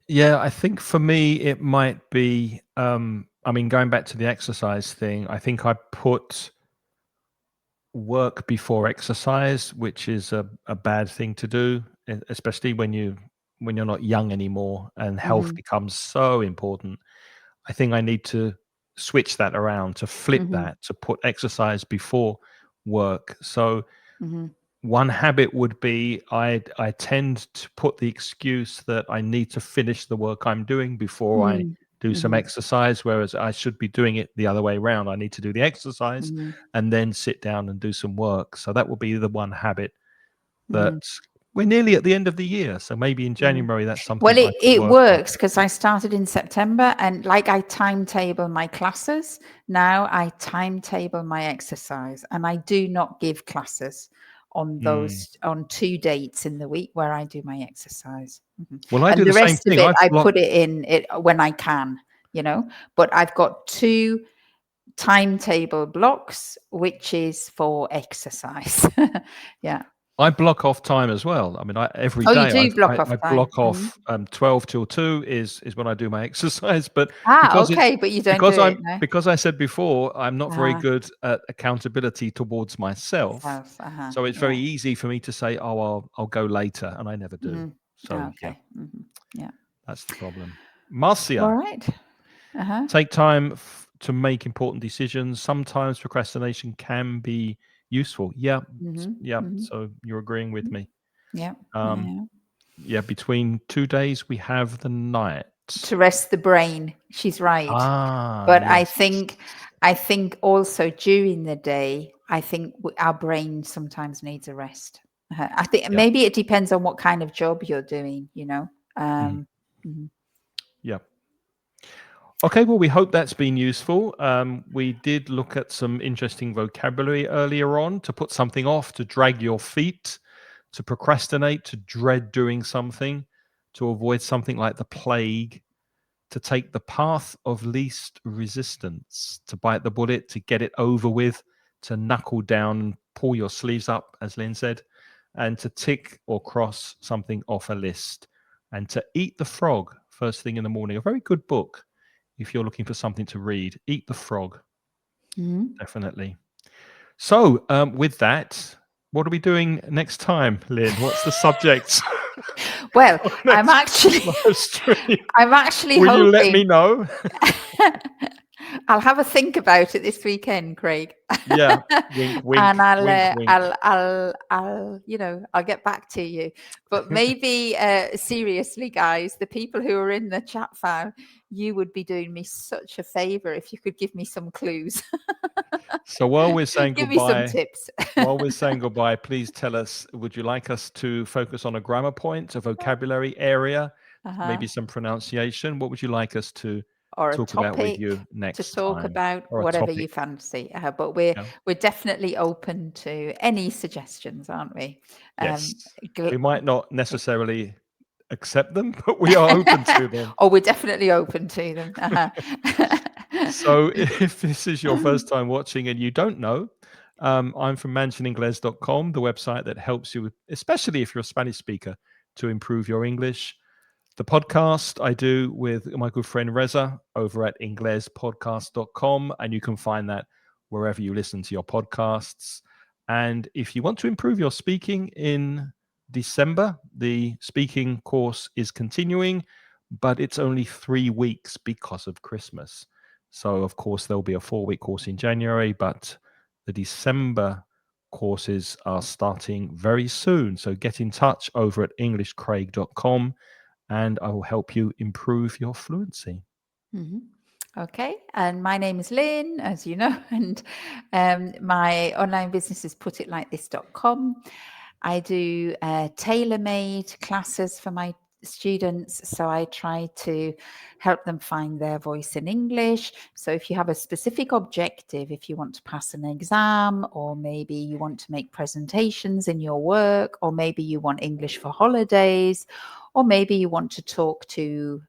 Yeah, I think for me it might be. Going back to the exercise thing, I think I put work before exercise, which is a bad thing to do, especially when you're not young anymore and health becomes so important. I think I need to switch that around, to flip that, to put exercise before work. So one habit would be I tend to put the excuse that I need to finish the work I'm doing before I do some exercise, whereas I should be doing it the other way around. I need to do the exercise and then sit down and do some work. So that would be the one habit that we're nearly at the end of the year. So maybe in January, that's Well, something I could it work on. works because I started in September, and like I timetable my classes. Now I timetable my exercise, and I do not give classes on Mm. 2 dates in the week where I do my exercise. Well, I And do the the same rest of thing. it, I've I blocked. put it in it when I can, but I've got 2 timetable blocks, which is for exercise. Yeah. I block off time as well. I mean, every Oh, you day do block I off time. block off 12 till 2 is when I do my exercise. But because it's Okay, but you don't do it, no? because I said before, I'm not very Uh-huh. good at accountability towards myself. Self, uh-huh. So it's very Yeah. easy for me to say, "Oh, I'll go later," and I never do. So yeah, Okay. Yeah. that's the problem. All Marcia, right. Uh-huh. take time to make important decisions. Sometimes procrastination can be useful. Yeah, yeah. So you're agreeing with me. Yeah. Um, Yeah. yeah, between 2 days we have the night. To rest the brain. She's right. Ah, But yes. I think also during the day, I think our brain sometimes needs a rest. I think Yeah. maybe it depends on what kind of job you're doing, Mm, Mhm. yeah. Okay, well, we hope that's been useful. We did look at some interesting vocabulary earlier on: to put something off, to drag your feet, to procrastinate, to dread doing something, to avoid something like the plague, to take the path of least resistance, to bite the bullet, to get it over with, to knuckle down, pull your sleeves up, as Lynne said, and to tick or cross something off a list, and to eat the frog first thing in the morning. A very good book if you're looking for something to read. Eat the Frog, definitely. So with that, what are we doing next time, Lynne? What's the subject? Well, I'm Next actually live stream. I'm actually Will you let me hoping know? I'll have a think about it this weekend, Craig. Yeah. Wink, And wink, wink, wink. I'll get back to you. But maybe seriously, guys, the people who are in the chat file, you would be doing me such a favor if you could give me some clues. So while we're saying Give me some goodbye, tips. please tell us, would you like us to focus on a grammar point, a vocabulary area, Uh-huh. maybe some pronunciation? What would you like us to Or a talk about with topic you to next talk time? about, Or a whatever topic? you fancy. But we're Yeah. we're definitely open to any suggestions, aren't we? Yes. Gl- We might not necessarily accept them, but we are open to them. Oh, we're definitely open to them. So if this is your first time watching and you don't know, I'm from mansioningles.com, the website that helps you, especially if you're a Spanish speaker, to improve your English. The podcast I do with my good friend Reza over at inglespodcast.com, and you can find that wherever you listen to your podcasts. And if you want to improve your speaking in December, the speaking course is continuing, but it's only 3 weeks because of Christmas. So, of course, there'll be a 4-week course in January, but the December courses are starting very soon. So get in touch over at englishcraig.com and I will help you improve your fluency. Okay, and my name is Lynne, as you know, and my online business is putitlikethis.com. I do tailor-made classes for my students, so I try to help them find their voice in English. So if you have a specific objective, if you want to pass an exam, or maybe you want to make presentations in your work, or maybe you want English for holidays, or maybe you want to talk to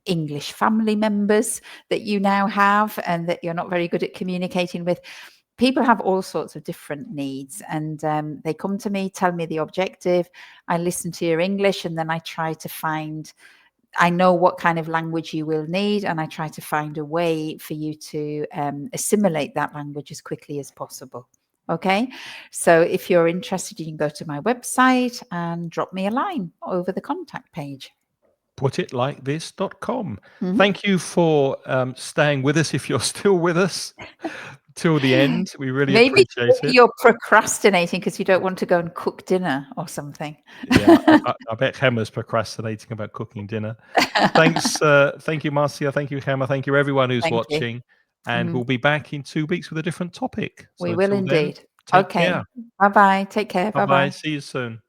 English family members that you now have and that you're not very good at communicating with. People have all sorts of different needs, and they come to me, tell me the objective. I listen to your English, and then I try to find, I know what kind of language you will need, and I try to find a way for you to assimilate that language as quickly as possible. Okay, so if you're interested, you can go to my website and drop me a line over the contact page. Putitlikethis.com. Thank you for staying with us if you're still with us till the end. We really Maybe appreciate it. you're procrastinating because you don't want to go and cook dinner or something. Yeah, I bet Gemma's procrastinating about cooking dinner. Thanks. Thank you, Marcia. Thank you, Gemma. Thank you, everyone who's Thank you. watching. And we'll be back in 2 weeks with a different topic. So We will until then, indeed. take Okay. care. Bye-bye. Take care. Bye-bye. Bye-bye. See you soon.